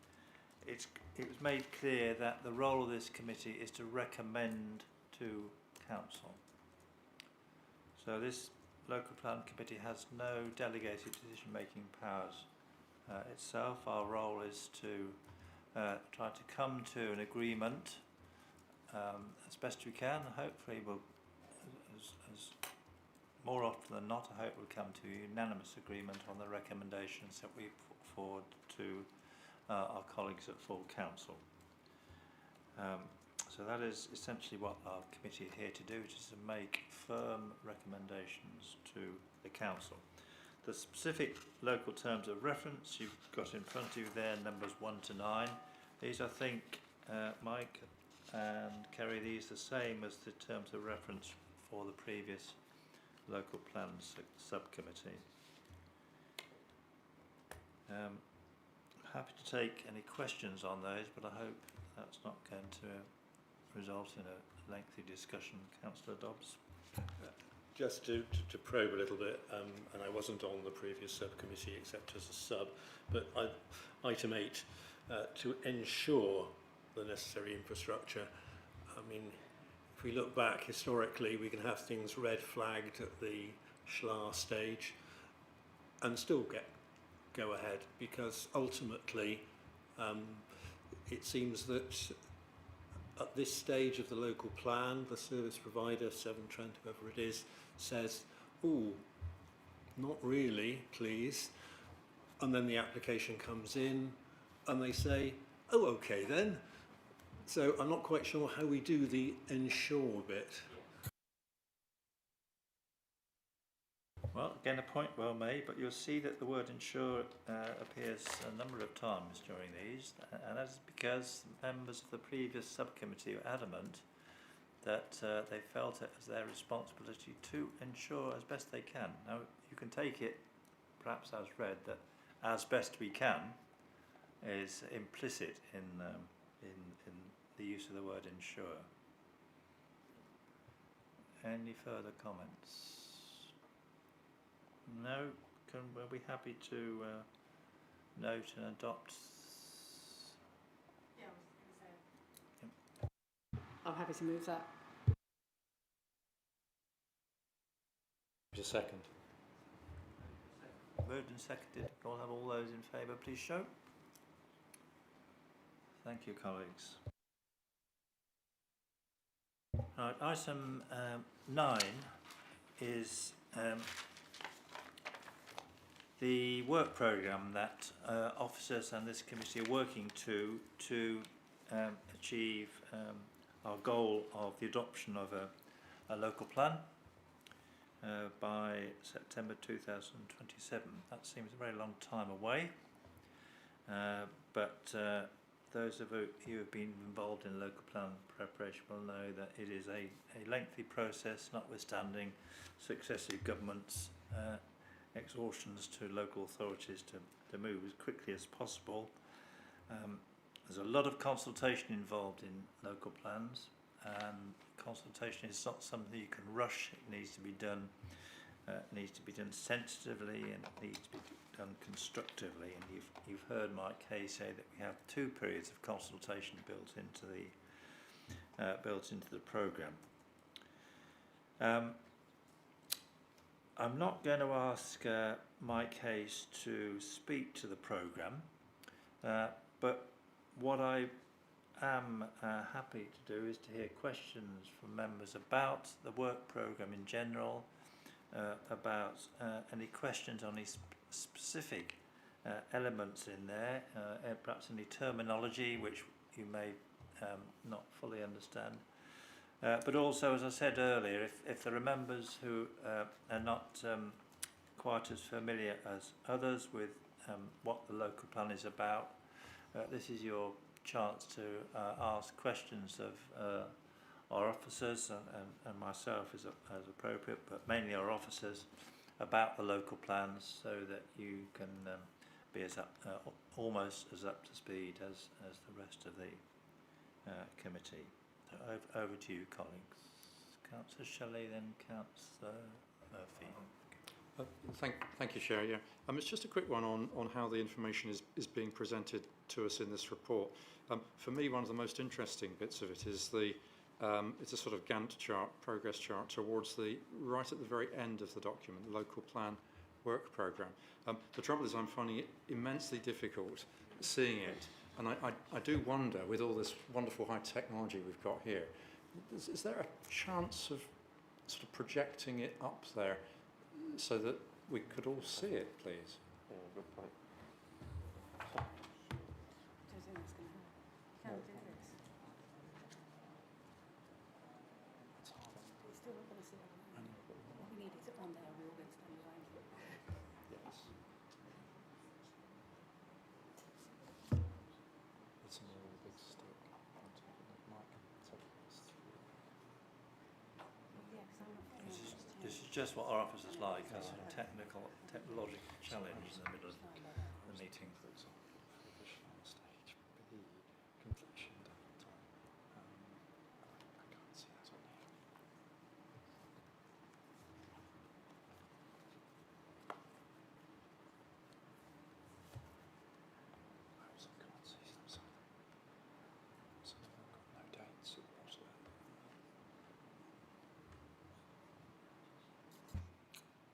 it was made clear that the role of this committee is to recommend to council. So this local plan committee has no delegated decision-making powers itself. Our role is to try to come to an agreement as best we can. Hopefully we'll, as more often than not, I hope we'll come to a unanimous agreement on the recommendations that we put forward to our colleagues at full council. So that is essentially what our committee is here to do, which is to make firm recommendations to the council. The specific local terms of reference you've got in front of you there, numbers 1 to 9. These, I think, Mike and Kerry, these are the same as the terms of reference for the previous local plans subcommittee. Happy to take any questions on those, but I hope that's not going to result in a lengthy discussion. Councillor Dobbs. Just to probe a little bit, and I wasn't on the previous subcommittee except as a sub, but item 8, to ensure the necessary infrastructure. I mean, if we look back historically, we can have things red flagged at the SLA stage and still go ahead, because ultimately it seems that at this stage of the local plan, the service provider, Severn Trent, whoever it is, says, "Oh, not really, please." And then the application comes in and they say, "Oh, okay then." So I'm not quite sure how we do the ensure bit. Well, again, a point well made, but you'll see that the word ensure appears a number of times during these, and that's because members of the previous subcommittee were adamant that they felt it as their responsibility to ensure as best they can. Now, you can take it perhaps as read that as best we can is implicit in the use of the word ensure. Any further comments? No? We'll be happy to note and adopt. Yeah, I was going to say. I'm happy to move that. Just a second. Moved and seconded. I'll have all those in favour, please show. Thank you, colleagues. Right, item 9 is the work programme that officers and this committee are working to achieve our goal of the adoption of a local plan by September 2027. That seems a very long time away, but those of you who have been involved in local plan preparation will know that it is a lengthy process, notwithstanding successive governments' exhortions to local authorities to move as quickly as possible. There's a lot of consultation involved in local plans, and consultation is not something you can rush. It needs to be done sensitively, and it needs to be done constructively. And you've heard Mike Hay say that we have 2 periods of consultation built into the programme. I'm not going to ask Mike Hayes to speak to the programme, but what I am happy to do is to hear questions from members about the work programme in general, about any questions on any specific elements in there, perhaps any terminology which you may not fully understand. But also, as I said earlier, if there are members who are not quite as familiar as others with what the local plan is about, this is your chance to ask questions of our officers and myself as appropriate, but mainly our officers, about the local plans, so that you can be almost as up to speed as the rest of the committee. Over to you, colleagues. Councillor Shelley, then Councillor Murphy. Thank you, Chair. Yeah, it's just a quick one on how the information is being presented to us in this report. For me, one of the most interesting bits of it is it's a sort of Gantt chart, progress chart towards right at the very end of the document, the local plan work programme. The trouble is I'm finding it immensely difficult seeing it, and I do wonder, with all this wonderful high technology we've got here, is there a chance of sort of projecting it up there so that we could all see it, please? Yeah, good point. It's a really big stick. This is just what our office is like. It's a technological challenge in the middle of the meeting. Stage B, completion time. I can't see that on here. I can't see them. Some of them got no dates at the bottom.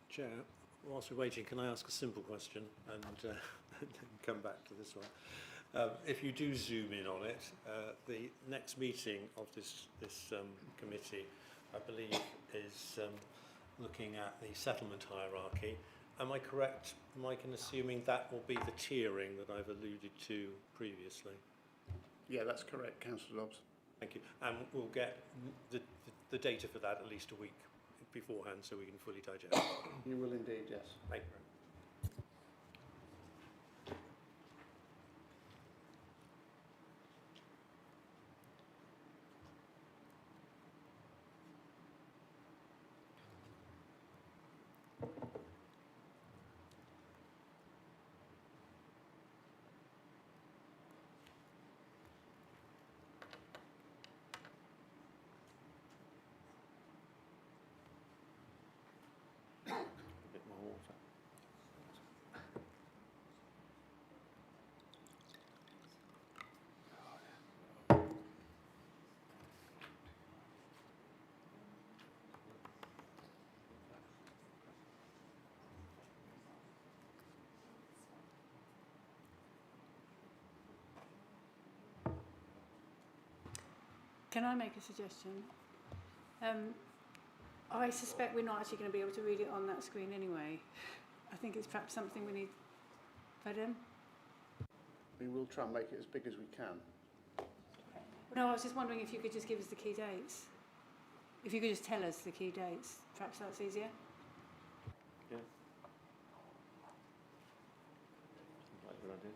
Chair, whilst we're waiting, can I ask a simple question and then come back to this one? If you do zoom in on it, the next meeting of this committee, I believe, is looking at the settlement hierarchy. Am I correct, Mike, in assuming that will be the tiering that I've alluded to previously? Yeah, that's correct, Councillor Dobbs. Thank you. And we'll get the data for that at least a week beforehand so we can fully digest. You will indeed, yes. Thank you. A bit more water. Can I make a suggestion? I suspect we're not actually going to be able to read it on that screen anyway. I think it's perhaps something we need. Pardon? We will try and make it as big as we can. No, I was just wondering if you could just give us the key dates. If you could just tell us the key dates, perhaps that's easier. Yeah. Like a good idea.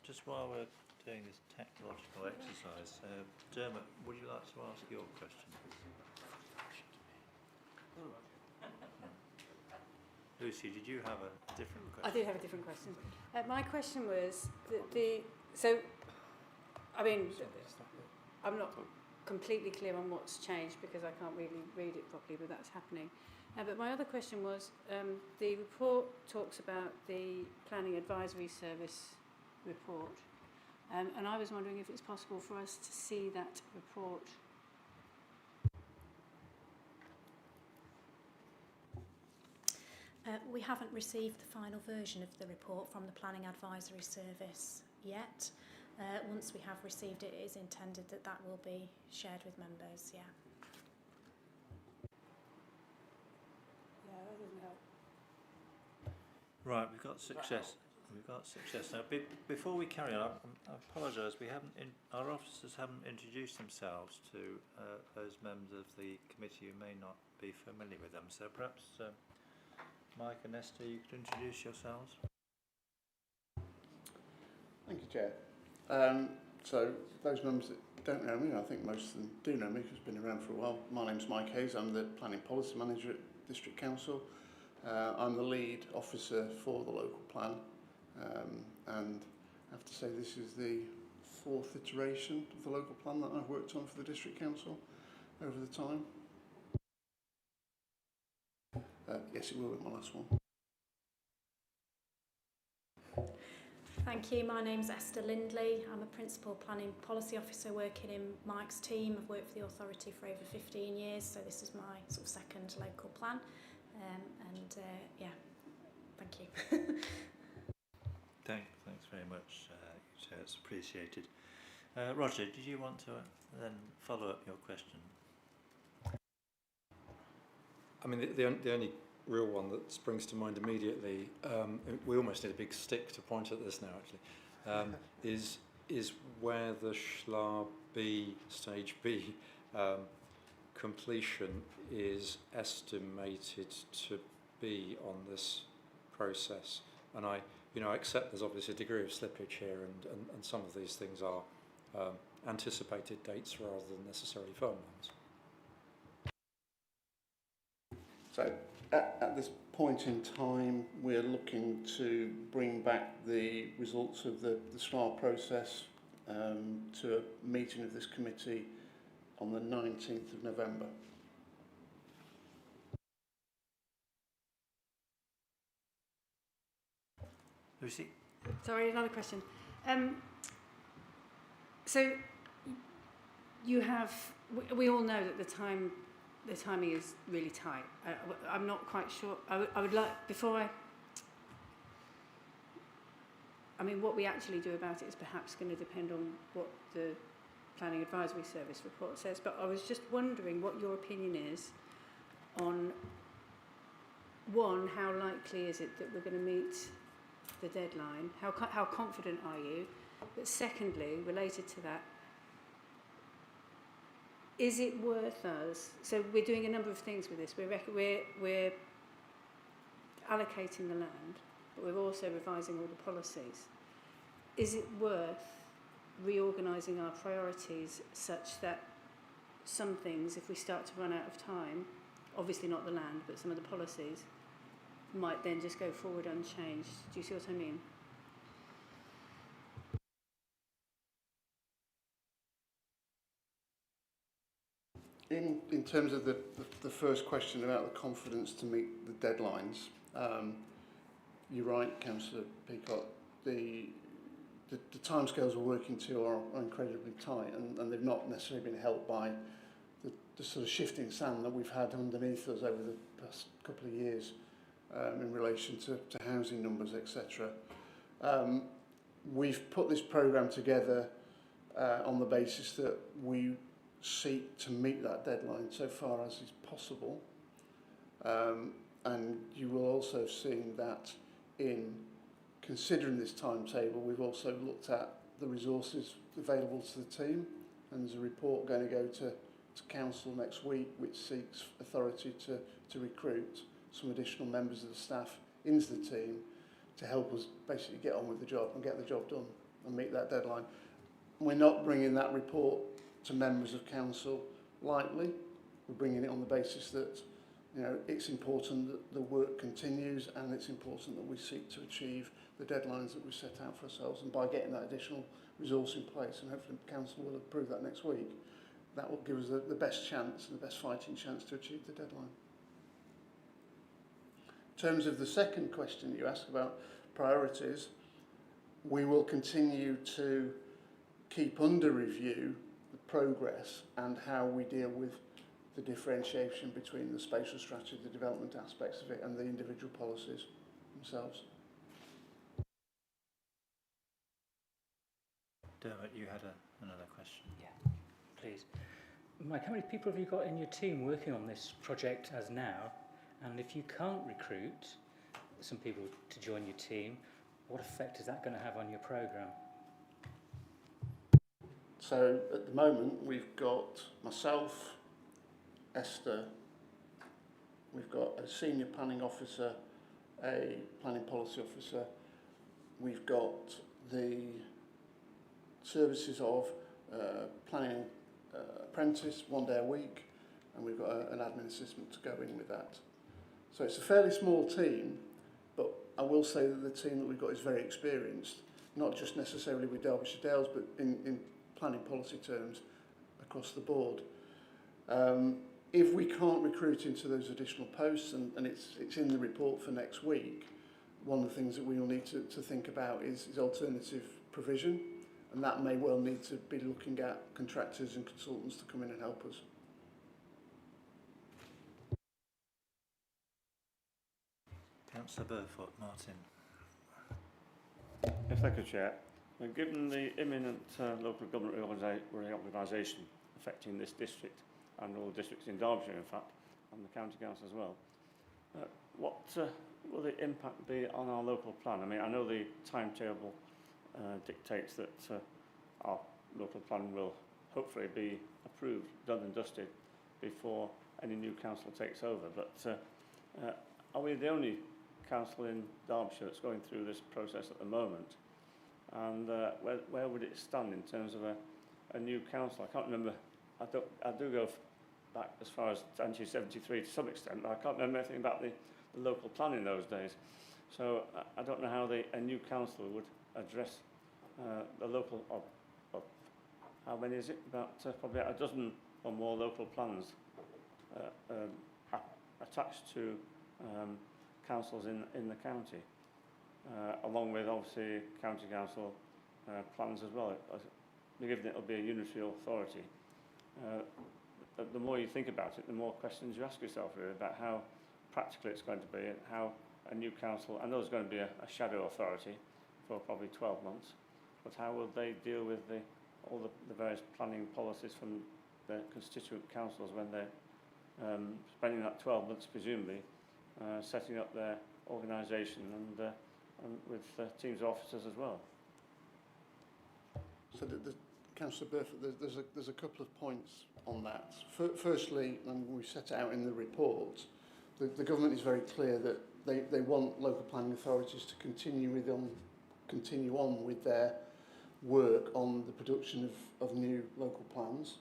Just while we're doing this technological exercise, Dermot, would you like to ask your question? Lucy, did you have a different question? I did have a different question. My question was I'm not completely clear on what's changed because I can't really read it properly, but that's happening. But my other question was, the report talks about the Planning Advisory Service report, and I was wondering if it's possible for us to see that report. We haven't received the final version of the report from the Planning Advisory Service yet. Once we have received it, it is intended that that will be shared with members, yeah. Yeah, that doesn't help. Right, we've got success. We've got success now. Before we carry on, I apologise. Our officers haven't introduced themselves to those members of the committee who may not be familiar with them. So perhaps Mike and Esther, you could introduce yourselves. Thank you, Chair. So those members that don't know me, I think most of them do know me because I've been around for a while. My name's Mike Hayes. I'm the Planning Policy Manager at District Council. I'm the lead officer for the local plan, and I have to say this is the 4th iteration of the local plan that I've worked on for the District Council over the time. Yes, it will be my last one. Thank you. My name's Esther Lindley. I'm a Principal Planning Policy Officer working in Mike's team. I've worked for the authority for over 15 years, so this is my sort of second local plan. Yeah, thank you. Thanks very much. It's appreciated. Roger, did you want to then follow up your question? I mean, the only real one that springs to mind immediately, we almost need a big stick to point at this now actually, is where the Schlar B, Stage B completion is estimated to be on this process. And I accept there's obviously a degree of slippage here, and some of these things are anticipated dates rather than necessarily firm ones. So at this point in time, we're looking to bring back the results of the SMAR process to a meeting of this committee on the 19th of November. Lucy? Sorry, another question. So you have, we all know that the timing is really tight. I'm not quite sure. I would like, before I mean, what we actually do about it is perhaps going to depend on what the Planning Advisory Service report says, but I was just wondering what your opinion is on, one, how likely is it that we're going to meet the deadline? How confident are you? But secondly, related to that, is it worth us? So we're doing a number of things with this. We're allocating the land, but we're also revising all the policies. Is it worth reorganising our priorities such that some things, if we start to run out of time, obviously not the land, but some of the policies, might then just go forward unchanged? Do you see what I mean? In terms of the first question about the confidence to meet the deadlines, you're right, Councillor Peacock. The timescales we're working to are incredibly tight, and they've not necessarily been helped by the sort of shifting sand that we've had underneath us over the past couple of years in relation to housing numbers, etc. We've put this programme together on the basis that we seek to meet that deadline so far as is possible. And you will also have seen that in considering this timetable, we've also looked at the resources available to the team, and there's a report going to go to Council next week which seeks authority to recruit some additional members of the staff into the team to help us basically get on with the job and get the job done and meet that deadline. We're not bringing that report to members of Council lightly. We're bringing it on the basis that it's important that the work continues, and it's important that we seek to achieve the deadlines that we set out for ourselves. And by getting that additional resource in place, and hopefully Council will approve that next week, that will give us the best chance and the best fighting chance to achieve the deadline. In terms of the second question you asked about priorities, we will continue to keep under review the progress and how we deal with the differentiation between the spatial strategy, the development aspects of it, and the individual policies themselves. Dermot, you had another question. Yeah, please. Mike, how many people have you got in your team working on this project as now? And if you can't recruit, some people to join your team. What effect is that going to have on your programme? So at the moment we've got myself, Esther, we've got a senior planning officer, a planning policy officer, we've got the services of planning apprentice 1 day a week, and we've got an admin assistant to go in with that. So it's a fairly small team, but I will say that the team that we've got is very experienced, not just necessarily with Derbyshire Dales, but in planning policy terms across the board. If we can't recruit into those additional posts, and it's in the report for next week, one of the things that we will need to think about is alternative provision, and that may well need to be looking at contractors and consultants to come in and help us. Councillor Burfoot, Martin. Yes, thank you, Chair. Given the imminent local government reorganisation affecting this district and all districts in Derbyshire, in fact, and the county council as well, what will the impact be on our local plan? I mean, I know the timetable dictates that our local plan will hopefully be approved, done and dusted before any new council takes over, but are we the only council in Derbyshire that's going through this process at the moment? And where would it stand in terms of a new council? I can't remember. I do go back as far as 1973 to some extent, but I can't remember anything about the local plan in those days. So I don't know how a new council would address the local. How many is it? About probably a dozen or more local plans attached to councils in the county, along with obviously county council plans as well. Given it'll be a unitary authority, the more you think about it, the more questions you ask yourself really about how practical it's going to be and how a new council, I know there's going to be a shadow authority for probably 12 months, but how will they deal with all the various planning policies from the constituent councils when they're spending that 12 months presumably setting up their organisation and with teams of officers as well? So Councillor Burfoot, there's a couple of points on that. Firstly, and we set out in the report, the government is very clear that they want local planning authorities to continue on with their work on the production of new local plans.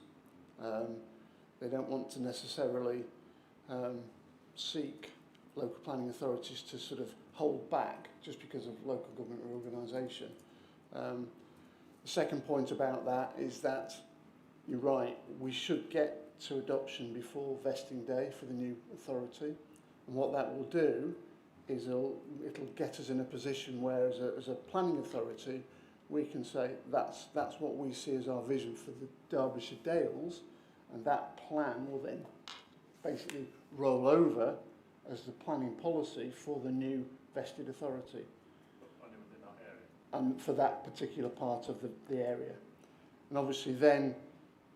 They don't want to necessarily seek local planning authorities to sort of hold back just because of local government reorganisation. The second point about that is that you're right, we should get to adoption before vesting day for the new authority, and what that will do is it'll get us in a position where as a planning authority we can say that's what we see as our vision for the Derbyshire Dales, and that plan will then basically roll over as the planning policy for the new vested authority. And for that particular part of the area. And obviously then,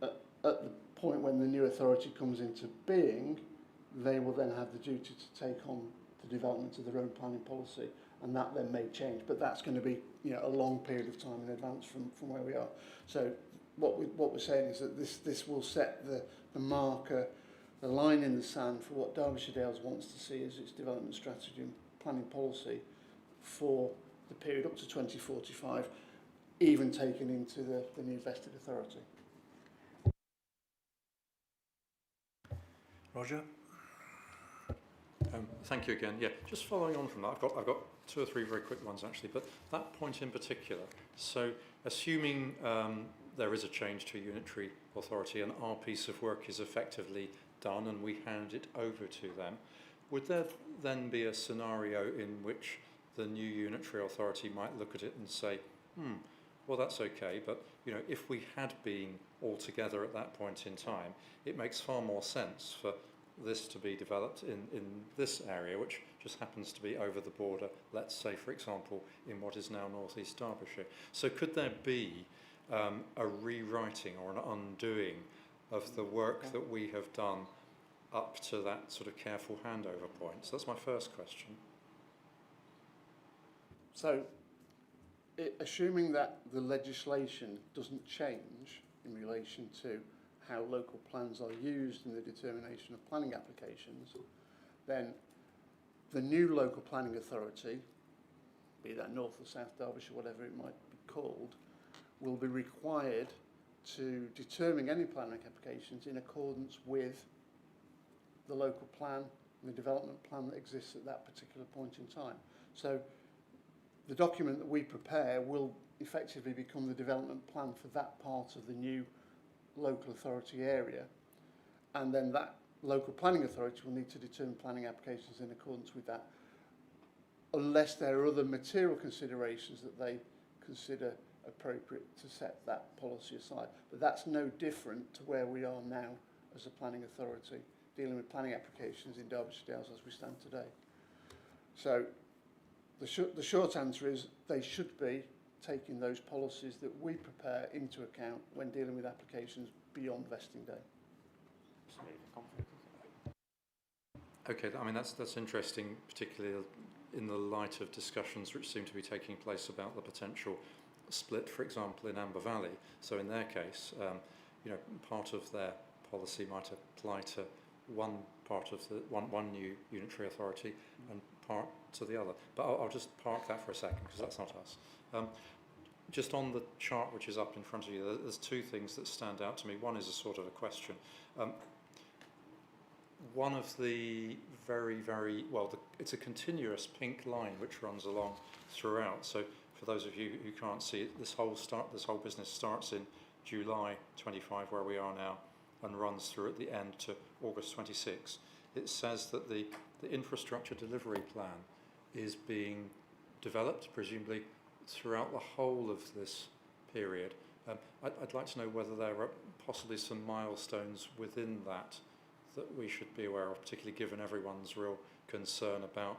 at the point when the new authority comes into being, they will then have the duty to take on the development of their own planning policy, and that then may change. But that's going to be a long period of time in advance from where we are. So what we're saying is that this will set the marker, the line in the sand for what Derbyshire Dales wants to see as its development strategy and planning policy for the period up to 2045, even taken into the new vested authority. Roger? Thank you again. Yeah, just following on from that, I've got two or three very quick ones actually, but that point in particular. So, assuming there is a change to a unitary authority and our piece of work is effectively done and we hand it over to them, would there then be a scenario in which the new unitary authority might look at it and say, well, that's okay, but if we had been all together at that point in time, it makes far more sense for this to be developed in this area, which just happens to be over the border, let's say, for example, in what is now North East Derbyshire. So could there be a rewriting or an undoing of the work that we have done up to that sort of careful handover point? So that's my first question. So, assuming that the legislation doesn't change in relation to how local plans are used in the determination of planning applications, then the new local planning authority, be that North or South Derbyshire, whatever it might be called, will be required to determine any planning applications in accordance with the local plan and the development plan that exists at that particular point in time. So the document that we prepare will effectively become the development plan for that part of the new local authority area, and then that local planning authority will need to determine planning applications in accordance with that, unless there are other material considerations that they consider appropriate to set that policy aside. But that's no different to where we are now as a planning authority, dealing with planning applications in Derbyshire Dales as we stand today. So the short answer is they should be taking those policies that we prepare into account when dealing with applications beyond vesting day. Okay, I mean that's interesting, particularly in the light of discussions which seem to be taking place about the potential split, for example, in Amber Valley. So in their case, you know, part of their policy might apply to one part of the one new unitary authority and part to the other. But I'll just park that for a second because that's not us. Just on the chart which is up in front of you, there's two things that stand out to me. One is a sort of a question. One of the it's a continuous pink line which runs along throughout. So for those of you who can't see it, this whole business starts in July 25, where we are now, and runs through at the end to August 26. It says that the infrastructure delivery plan is being developed, presumably throughout the whole of this period. I'd like to know whether there are possibly some milestones within that we should be aware of, particularly given everyone's real concern about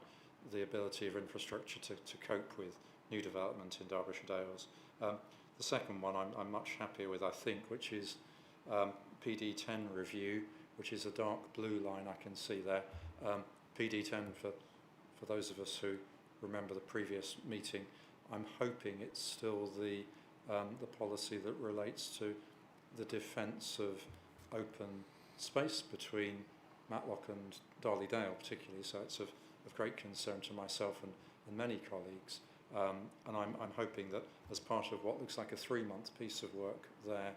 the ability of infrastructure to cope with new development in Derbyshire Dales. The second one I'm much happier with, I think, which is PD10 review, which is a dark blue line I can see there. PD10, for those of us who remember the previous meeting, I'm hoping it's still the policy that relates to the defence of open space between Matlock and Darley Dale particularly, so it's of great concern to myself and many colleagues. And I'm hoping that as part of what looks like a 3-month piece of work there,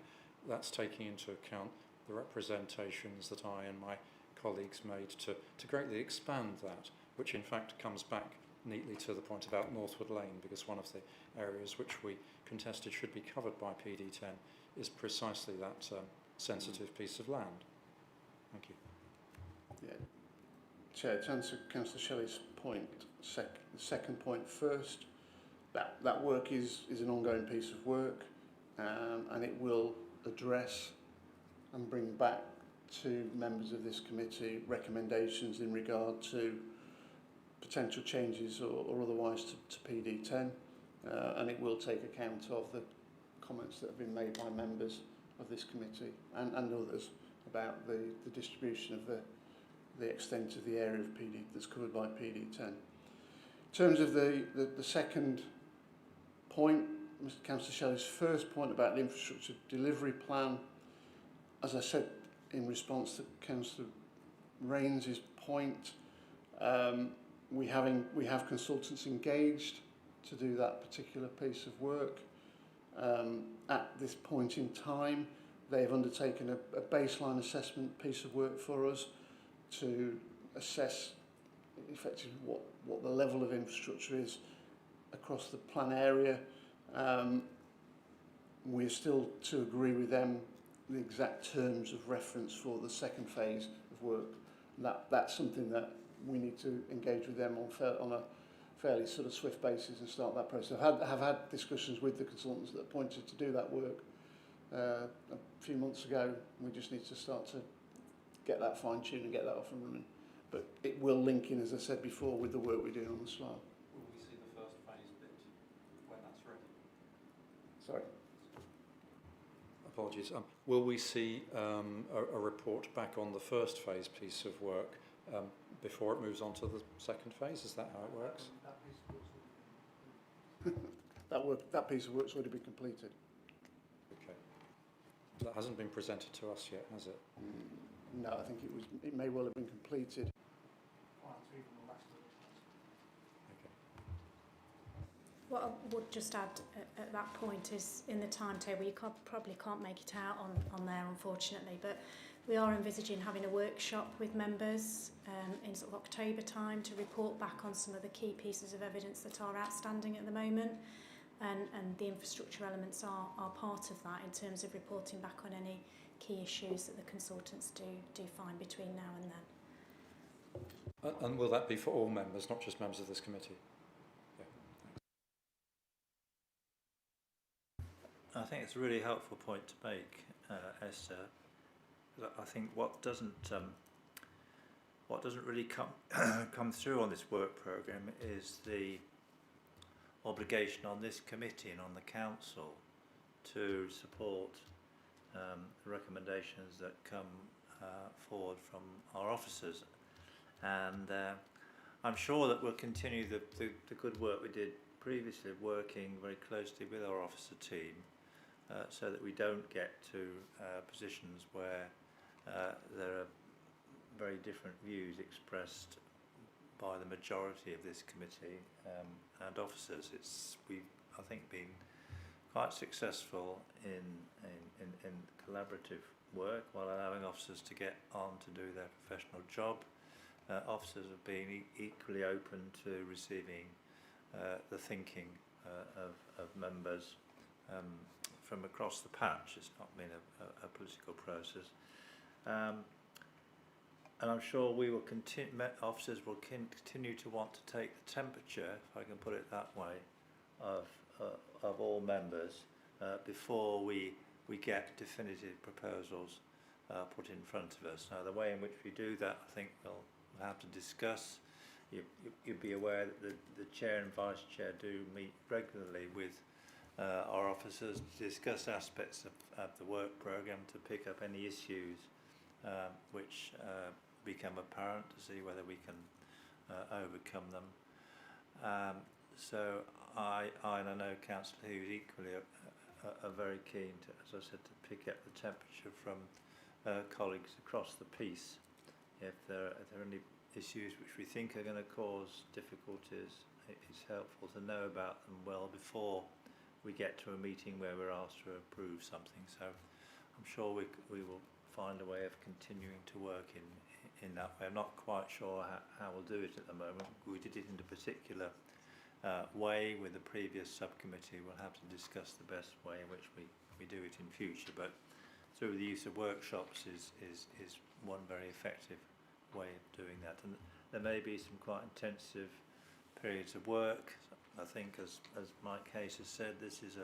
that's taking into account the representations that I and my colleagues made to greatly expand that, which in fact comes back neatly to the point about Northwood Lane, because one of the areas which we contested should be covered by PD10 is precisely that sensitive piece of land. Thank you. Yeah. Chair, to answer Councillor Shelley's point, the second point first, that work is an ongoing piece of work, and it will address and bring back to members of this committee recommendations in regard to potential changes or otherwise to PD10, and it will take account of the comments that have been made by members of this committee and others about the distribution of the extent of the area of PD that's covered by PD10. In terms of the second point, Mr. Councillor Shelley's first point about the infrastructure delivery plan, as I said in response to Councillor Rains's point, we have consultants engaged to do that particular piece of work. At this point in time, they've undertaken a baseline assessment piece of work for us to assess effectively what the level of infrastructure is across the plan area. We're still to agree with them the exact terms of reference for the second phase of work. That's something that we need to engage with them on a fairly sort of swift basis and start that process. I have had discussions with the consultants that pointed to do that work a few months ago. We just need to start to get that fine-tuned and get that off and running. But it will link in, as I said before, with the work we're doing on the slide. Will we see the first phase bit when that's ready? Sorry? Apologies. Will we see a report back on the first phase piece of work before it moves on to the second phase? Is that how it works? that piece of work's already been completed. Okay. That hasn't been presented to us yet, has it? No, I think it may well have been completed. Okay. What I would just add at that point is in the timetable, you probably can't make it out on there, unfortunately, but we are envisaging having a workshop with members in sort of October time to report back on some of the key pieces of evidence that are outstanding at the moment, and the infrastructure elements are part of that in terms of reporting back on any key issues that the consultants do find between now and then. And will that be for all members, not just members of this committee? I think it's a really helpful point to make, Esther. I think what doesn't really come through on this work programme is the obligation on this committee and on the council to support the recommendations that come forward from our officers, and I'm sure that we'll continue the good work we did previously, working very closely with our officer team, so that we don't get to positions where there are very different views expressed by the majority of this committee and officers. We've, I think, been quite successful in collaborative work while allowing officers to get on to do their professional job. Officers have been equally open to receiving the thinking of members from across the patch. It's not been a political process. And I'm sure we will officers will continue to want to take the temperature, if I can put it that way, of all members before we get definitive proposals put in front of us. Now, the way in which we do that, I think we'll have to discuss. You'd be aware that the chair and vice chair do meet regularly with our officers to discuss aspects of the work programme, to pick up any issues which become apparent, to see whether we can overcome them. So I know Councillor Hughes equally are very keen to, as I said, to pick up the temperature from colleagues across the piece. If there are any issues which we think are going to cause difficulties, it's helpful to know about them well before we get to a meeting where we're asked to approve something. So I'm sure we will find a way of continuing to work in that way. I'm not quite sure how we'll do it at the moment. We did it in a particular way with the previous subcommittee. We'll have to discuss the best way in which we do it in future, but through the use of workshops is one very effective way of doing that. And there may be some quite intensive periods of work. I think, as Mike Hayes has said, this is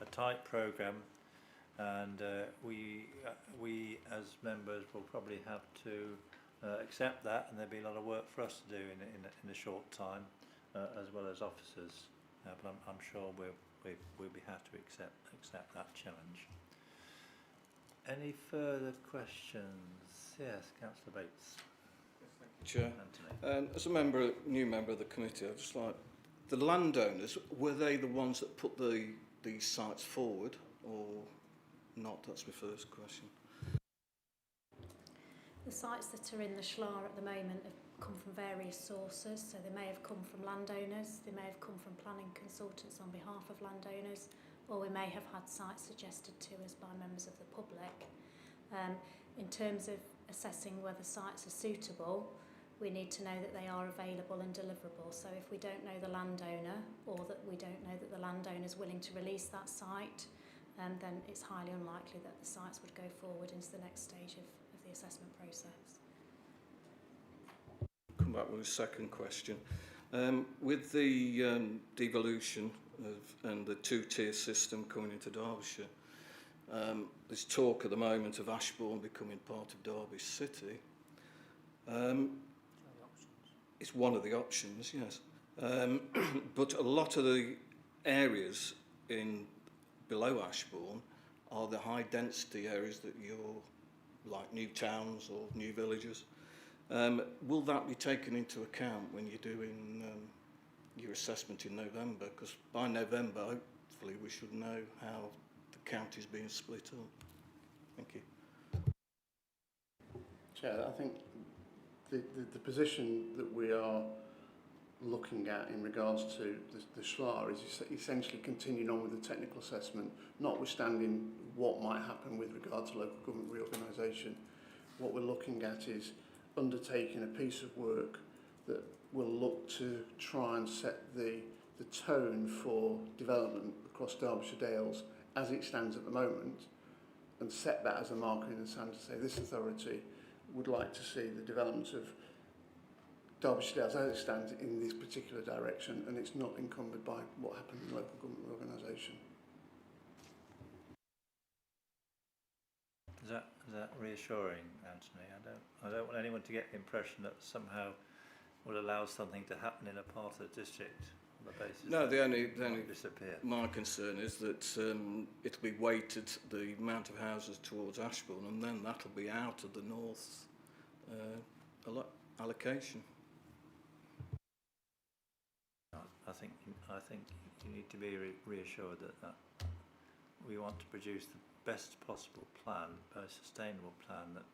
a tight programme, and we as members will probably have to accept that, and there'll be a lot of work for us to do in a short time, as well as officers. But I'm sure we'll be have to accept that challenge. Any further questions? Yes, Councillor Bates. Chair, as a new member of the committee, I'd just like, the landowners, were they the ones that put these sites forward or not? That's my first question. The sites that are in the Schlar at the moment have come from various sources, so they may have come from landowners, they may have come from planning consultants on behalf of landowners, or we may have had sites suggested to us by members of the public. In terms of assessing whether sites are suitable, we need to know that they are available and deliverable. So if we don't know the landowner, or that we don't know that the landowner is willing to release that site, then it's highly unlikely that the sites would go forward into the next stage of the assessment process. Come back with a second question. With the devolution and the two-tier system coming into Derbyshire, there's talk at the moment of Ashbourne becoming part of Derby City. It's one of the options, yes. But a lot of the areas below Ashbourne are the high density areas that you're, like new towns or new villages. Will that be taken into account when you're doing your assessment in November, because by November, hopefully, we should know how the county's being split up. Thank you. Chair, I think the position that we are looking at in regards to the SLAR is essentially continuing on with the technical assessment, notwithstanding what might happen with regard to local government reorganisation. What we're looking at is undertaking a piece of work that will look to try and set the tone for development across Derbyshire Dales as it stands at the moment, and set that as a marker in the sand to say this authority would like to see the development of Derbyshire Dales as it stands in this particular direction, and it's not encumbered by what happened in local government organisation. Is that reassuring, Anthony? I don't want anyone to get the impression that somehow will allow something to happen in a part of the district on the basis No, the only disappear. my concern is that it'll be weighted the amount of houses towards Ashbourne, and then that'll be out of the north allocation. I think you need to be reassured that we want to produce the best possible plan, a sustainable plan that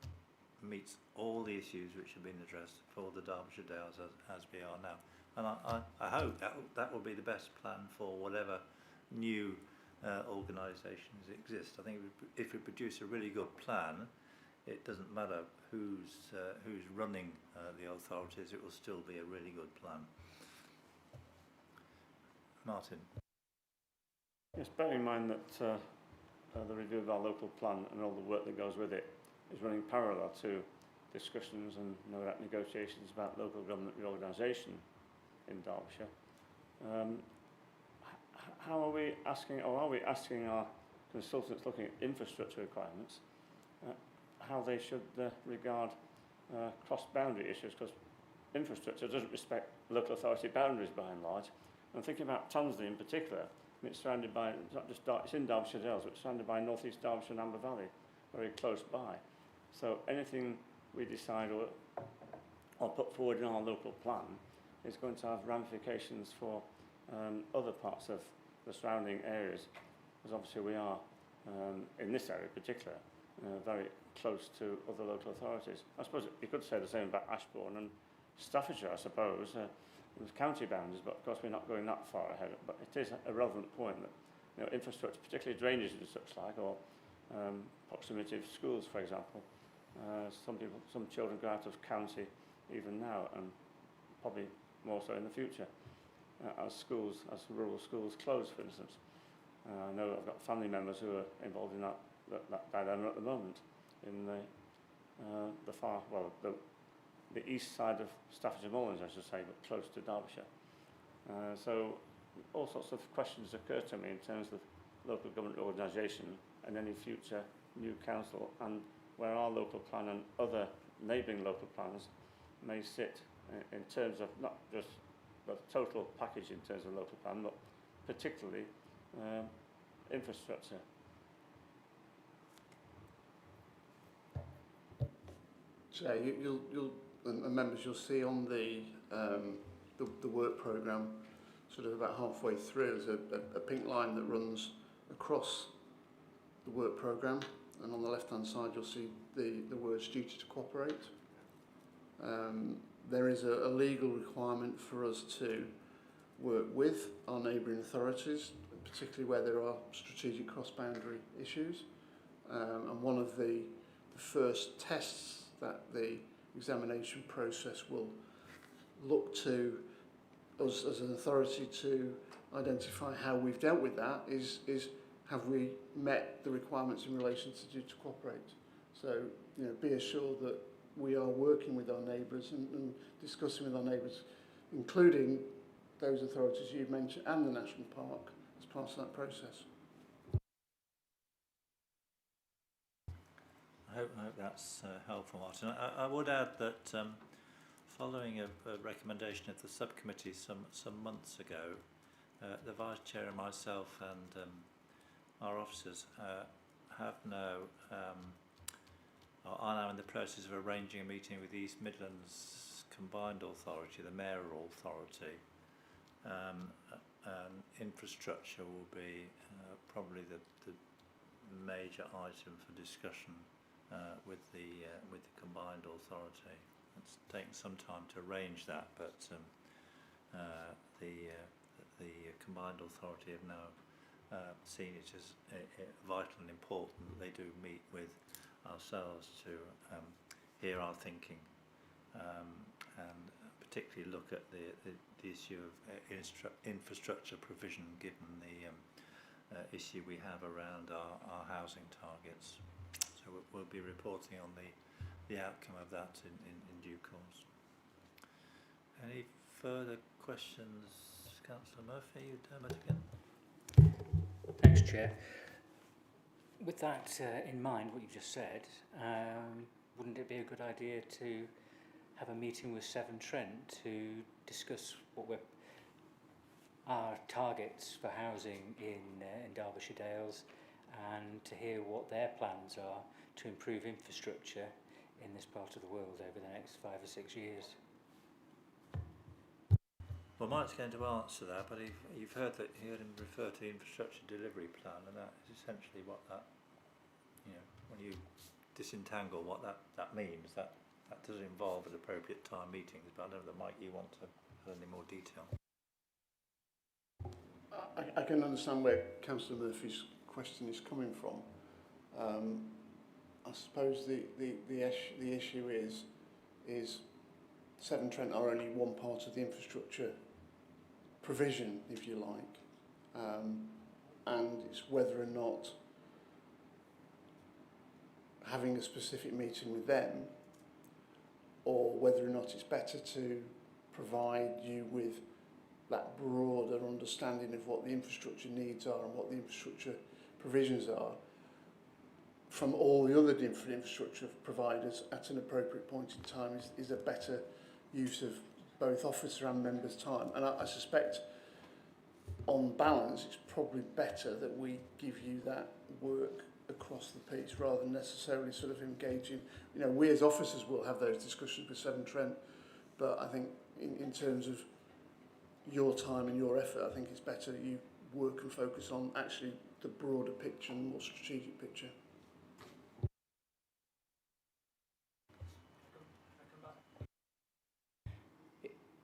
meets all the issues which have been addressed for the Derbyshire Dales as we are now. And I hope that will be the best plan for whatever new organisations exist. I think if we produce a really good plan, it doesn't matter who's running the authorities, it will still be a really good plan. Martin. Yes, bearing in mind that the review of our local plan and all the work that goes with it is running parallel to discussions and no doubt negotiations about local government reorganisation in Derbyshire. How are we asking our consultants looking at infrastructure requirements how they should regard cross-boundary issues, because infrastructure doesn't respect local authority boundaries by and large. I'm thinking about Tonsley in particular. And it's surrounded by, it's not just it's in Derbyshire Dales, but it's surrounded by North East Derbyshire and Amber Valley, very close by. So anything we decide or put forward in our local plan is going to have ramifications for other parts of the surrounding areas, because obviously we are, in this area in particular, very close to other local authorities. I suppose you could say the same about Ashbourne and Staffordshire, I suppose. There's county boundaries, but of course we're not going that far ahead. But it is a relevant point that infrastructure, particularly drainage and such like, or proximity of schools, for example. Some children go out of county even now, and probably more so in the future, as rural schools close, for instance. I know I've got family members who are involved in that dilemma at the moment in the east side of Staffordshire Moorlands, I should say, but close to Derbyshire. So all sorts of questions occur to me in terms of local government organisation and any future new council, and where our local plan and other neighbouring local plans may sit in terms of not just the total package in terms of local plan, but particularly infrastructure. So you'll and members, you'll see on the work programme, sort of about halfway through, there's a pink line that runs across the work programme, and on the left-hand side you'll see the words duty to cooperate. There is a legal requirement for us to work with our neighbouring authorities, particularly where there are strategic cross-boundary issues. And one of the first tests that the examination process will look to us as an authority to identify how we've dealt with that is have we met the requirements in relation to duty to cooperate. So, be assured that we are working with our neighbours and discussing with our neighbours, including those authorities you've mentioned and the National Park, as part of that process. I hope that's helpful, Martin. I would add that following a recommendation of the subcommittee some months ago, the Vice Chair and myself and our officers are now in the process of arranging a meeting with the East Midlands Combined Authority, the Mayoral Authority, infrastructure will be probably the major item for discussion with the combined authority. It's taken some time to arrange that, but the combined authority have now seen it as vital and important that they do meet with ourselves to hear our thinking and particularly look at the issue of infrastructure provision, given the issue we have around our housing targets. So we'll be reporting on the outcome of that in due course. Any further questions, Councillor Murphy? Dermot again. Thanks, Chair. With that in mind, what you've just said, wouldn't it be a good idea to have a meeting with Severn Trent to discuss what our targets for housing in Derbyshire Dales, and to hear what their plans are to improve infrastructure in this part of the world over the next 5 or 6 years? Well, Mike's going to answer that, but you've heard him refer to the infrastructure delivery plan, and that is essentially what that, when you disentangle what that means, that does involve at appropriate time meetings. But I don't know, Mike, you want to have any more detail? I can understand where Councillor Murphy's question is coming from. I suppose the issue is Severn Trent are only one part of the infrastructure provision, if you like, and it's whether or not having a specific meeting with them, or whether or not it's better to provide you with that broader understanding of what the infrastructure needs are and what the infrastructure provisions are from all the other different infrastructure providers at an appropriate point in time is a better use of both officer and members' time. And I suspect, on balance, it's probably better that we give you that work across the piece rather than necessarily sort of engaging. We as officers will have those discussions with Severn Trent, but I think in terms of your time and your effort, I think it's better that you work and focus on actually the broader picture and more strategic picture.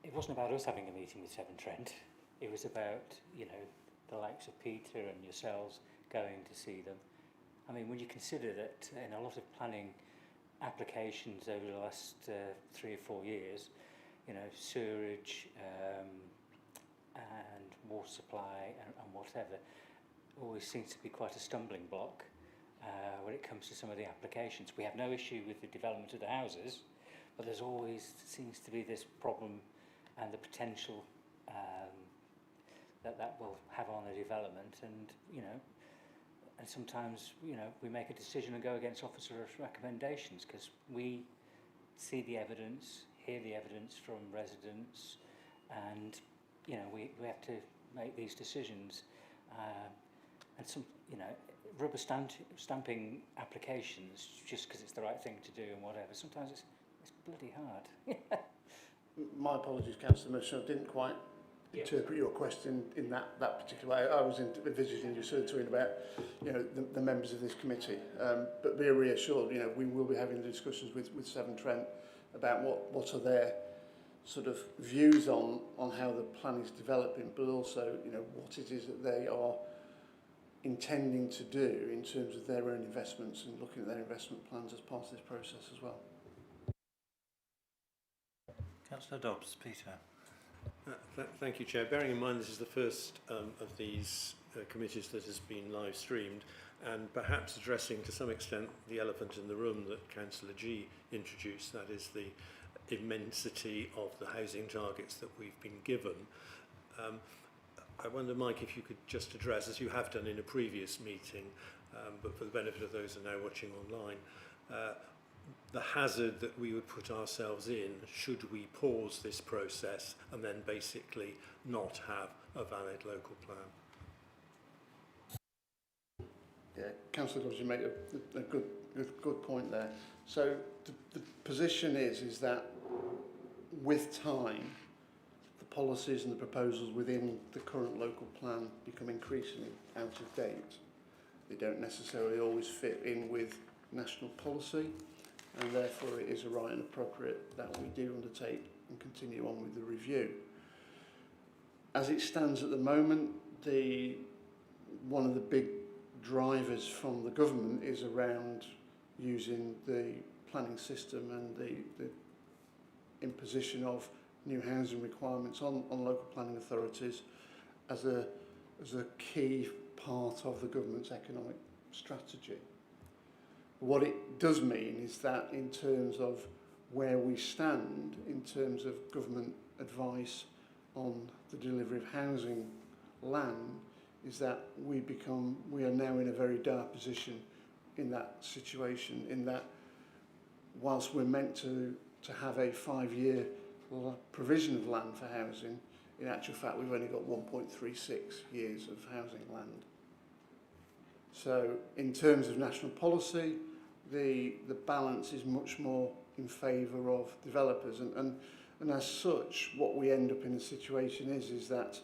It wasn't about us having a meeting with Severn Trent. It was about, the likes of Peter and yourselves going to see them. I mean, when you consider that in a lot of planning applications over the last 3 or 4 years, sewerage and water supply and whatever always seems to be quite a stumbling block when it comes to some of the applications. We have no issue with the development of the houses, but there's always seems to be this problem and the potential that will have on the development, and and sometimes we make a decision and go against officers' recommendations because we see the evidence, hear the evidence from residents, and we have to make these decisions, and some rubber stamping applications just because it's the right thing to do and whatever. Sometimes it's bloody hard. My apologies, Councillor Murphy, I didn't quite interpret your question in that particular way. I was envisaging you sort of talking about the members of this committee, but be reassured, we will be having the discussions with Severn Trent about what are their sort of views on how the plan is developing, but also what it is that they are intending to do in terms of their own investments and looking at their investment plans as part of this process as well. Councillor Dobbs, Peter. Thank you, Chair. Bearing in mind this is the first of these committees that has been live streamed, and perhaps addressing to some extent the elephant in the room that Councillor G introduced, that is the immensity of the housing targets that we've been given. I wonder, Mike, if you could just address, as you have done in a previous meeting, but for the benefit of those who are now watching online, the hazard that we would put ourselves in should we pause this process and then basically not have a valid local plan. Yeah, Councillor Dobbs, you make a good point there. So the position is that with time, the policies and the proposals within the current local plan become increasingly out of date. They don't necessarily always fit in with national policy, and therefore it is right and appropriate that we do undertake and continue on with the review. As it stands at the moment, one of the big drivers from the government is around using the planning system and the imposition of new housing requirements on local planning authorities as a key part of the government's economic strategy. What it does mean is that in terms of where we stand in terms of government advice on the delivery of housing land, is that we are now in a very dark position in that situation, in that whilst we're meant to have a 5-year provision of land for housing, in actual fact we've only got 1.36 years of housing land. So in terms of national policy, the balance is much more in favour of developers, and as such what we end up in a situation is that,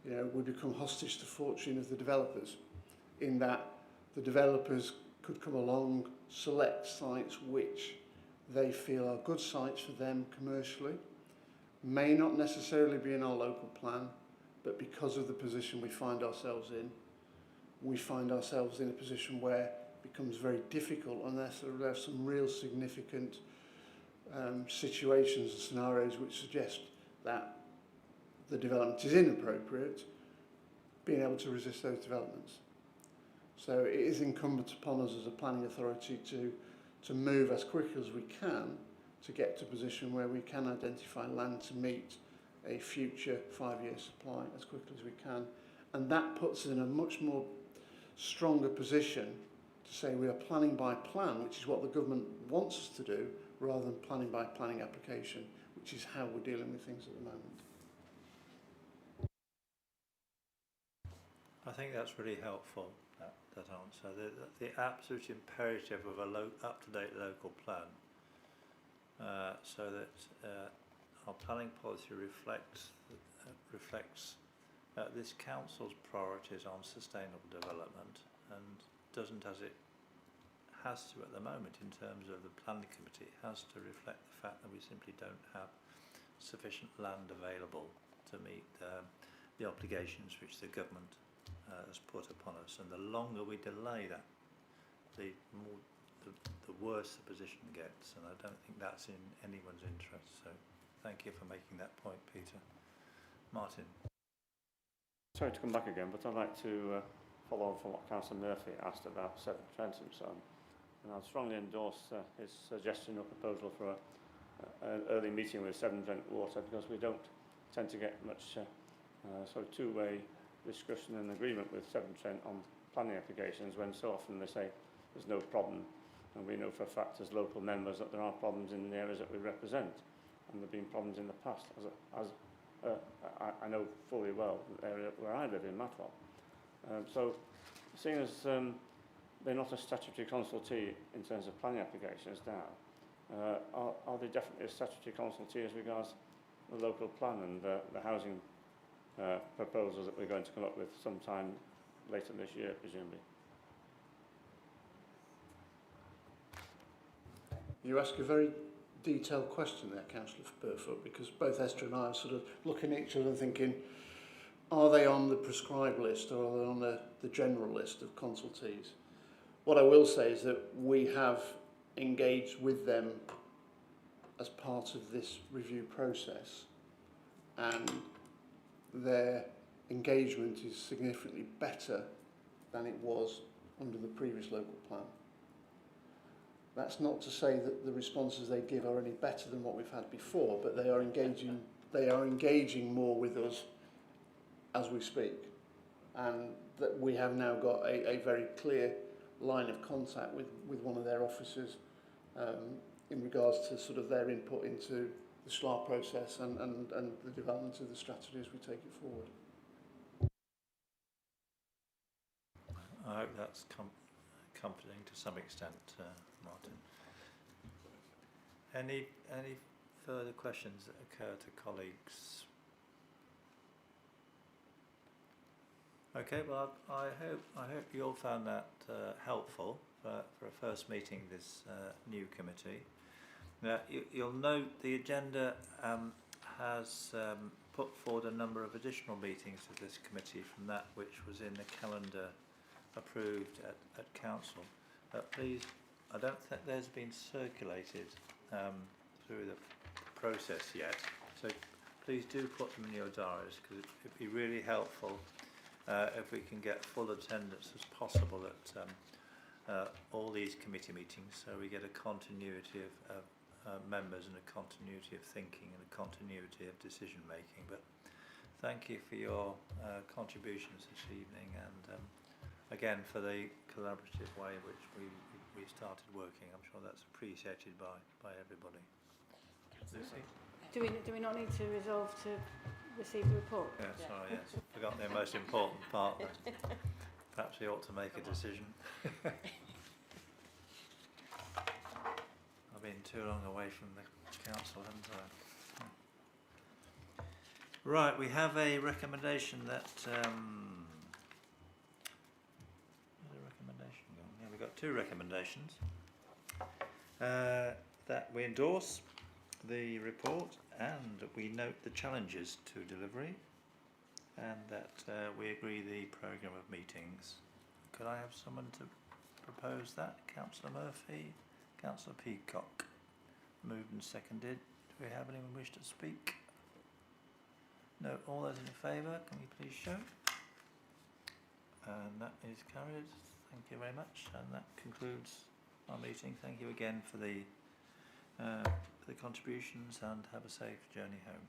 you know, we become hostage to fortune of the developers, in that the developers could come along, select sites which they feel are good sites for them commercially, may not necessarily be in our local plan, but because of the position we find ourselves in a position where it becomes very difficult unless there are some real significant situations and scenarios which suggest that the development is inappropriate, being able to resist those developments. So it is incumbent upon us as a planning authority to move as quickly as we can to get to a position where we can identify land to meet a future 5-year supply as quickly as we can. And that puts us in a much more stronger position to say we are planning by plan, which is what the government wants us to do, rather than planning by planning application, which is how we're dealing with things at the moment. I think that's really helpful, that answer. The absolute imperative of a up-to-date local plan, so that our planning policy reflects this council's priorities on sustainable development, and doesn't, as it has to at the moment in terms of the planning committee, it has to reflect the fact that we simply don't have sufficient land available to meet the obligations which the government has put upon us. And the longer we delay that, the worse the position gets, and I don't think that's in anyone's interest. So thank you for making that point, Peter. Martin. Sorry to come back again, but I'd like to follow on from what Councillor Murphy asked about Severn Trent and so on. And I'd strongly endorse his suggestion or proposal for an early meeting with Severn Trent Water, because we don't tend to get much sort of two-way discussion and agreement with Severn Trent on planning applications, when so often they say there's no problem, and we know for a fact as local members that there are problems in the areas that we represent, and there have been problems in the past, I know fully well the area where I live in Matlock. So seeing as they're not a statutory consultee in terms of planning applications now, are they definitely a statutory consultee as regards the local plan and the housing proposals that we're going to come up with sometime later this year, presumably? You ask a very detailed question there, Councillor Burfoot, because both Esther and I are sort of looking at each other and thinking, are they on the prescribed list or are they on the general list of consultees? What I will say is that we have engaged with them as part of this review process, and their engagement is significantly better than it was under the previous local plan. That's not to say that the responses they give are any better than what we've had before, but they are engaging more with us as we speak, and that we have now got a very clear line of contact with one of their officers in regards to sort of their input into the SLAR process and the development of the strategy as we take it forward. I hope that's comforting to some extent, Martin. Any further questions that occur to colleagues Okay, well, I hope you all found that helpful for a first meeting of this new committee. You'll note the agenda has put forward a number of additional meetings of this committee from that which was in the calendar approved at council. Please, I don't think there's been circulated through the process yet, so please do put them in your diaries, because it'd be really helpful if we can get full attendance as possible at all these committee meetings, so we get a continuity of members and a continuity of thinking and a continuity of decision making. But thank you for your contributions this evening, and again for the collaborative way in which we started working. I'm sure that's appreciated by everybody. Lucy? Do we not need to resolve to receive the report? Yeah, sorry, yes. Forgot the most important part. Perhaps we ought to make a decision. I've been too long away from the council, haven't I? Right, we have a recommendation that where's the recommendation gone? Yeah, we've got two recommendations. That we endorse the report, and we note the challenges to delivery, and that we agree the programme of meetings. Could I have someone to propose that? Councillor Murphy, Councillor Peacock. Moved and seconded. Do we have anyone wish to speak? No. All those in favour, can you please show? And that is carried. Thank you very much, and that concludes our meeting. Thank you again for the contributions, and have a safe journey home.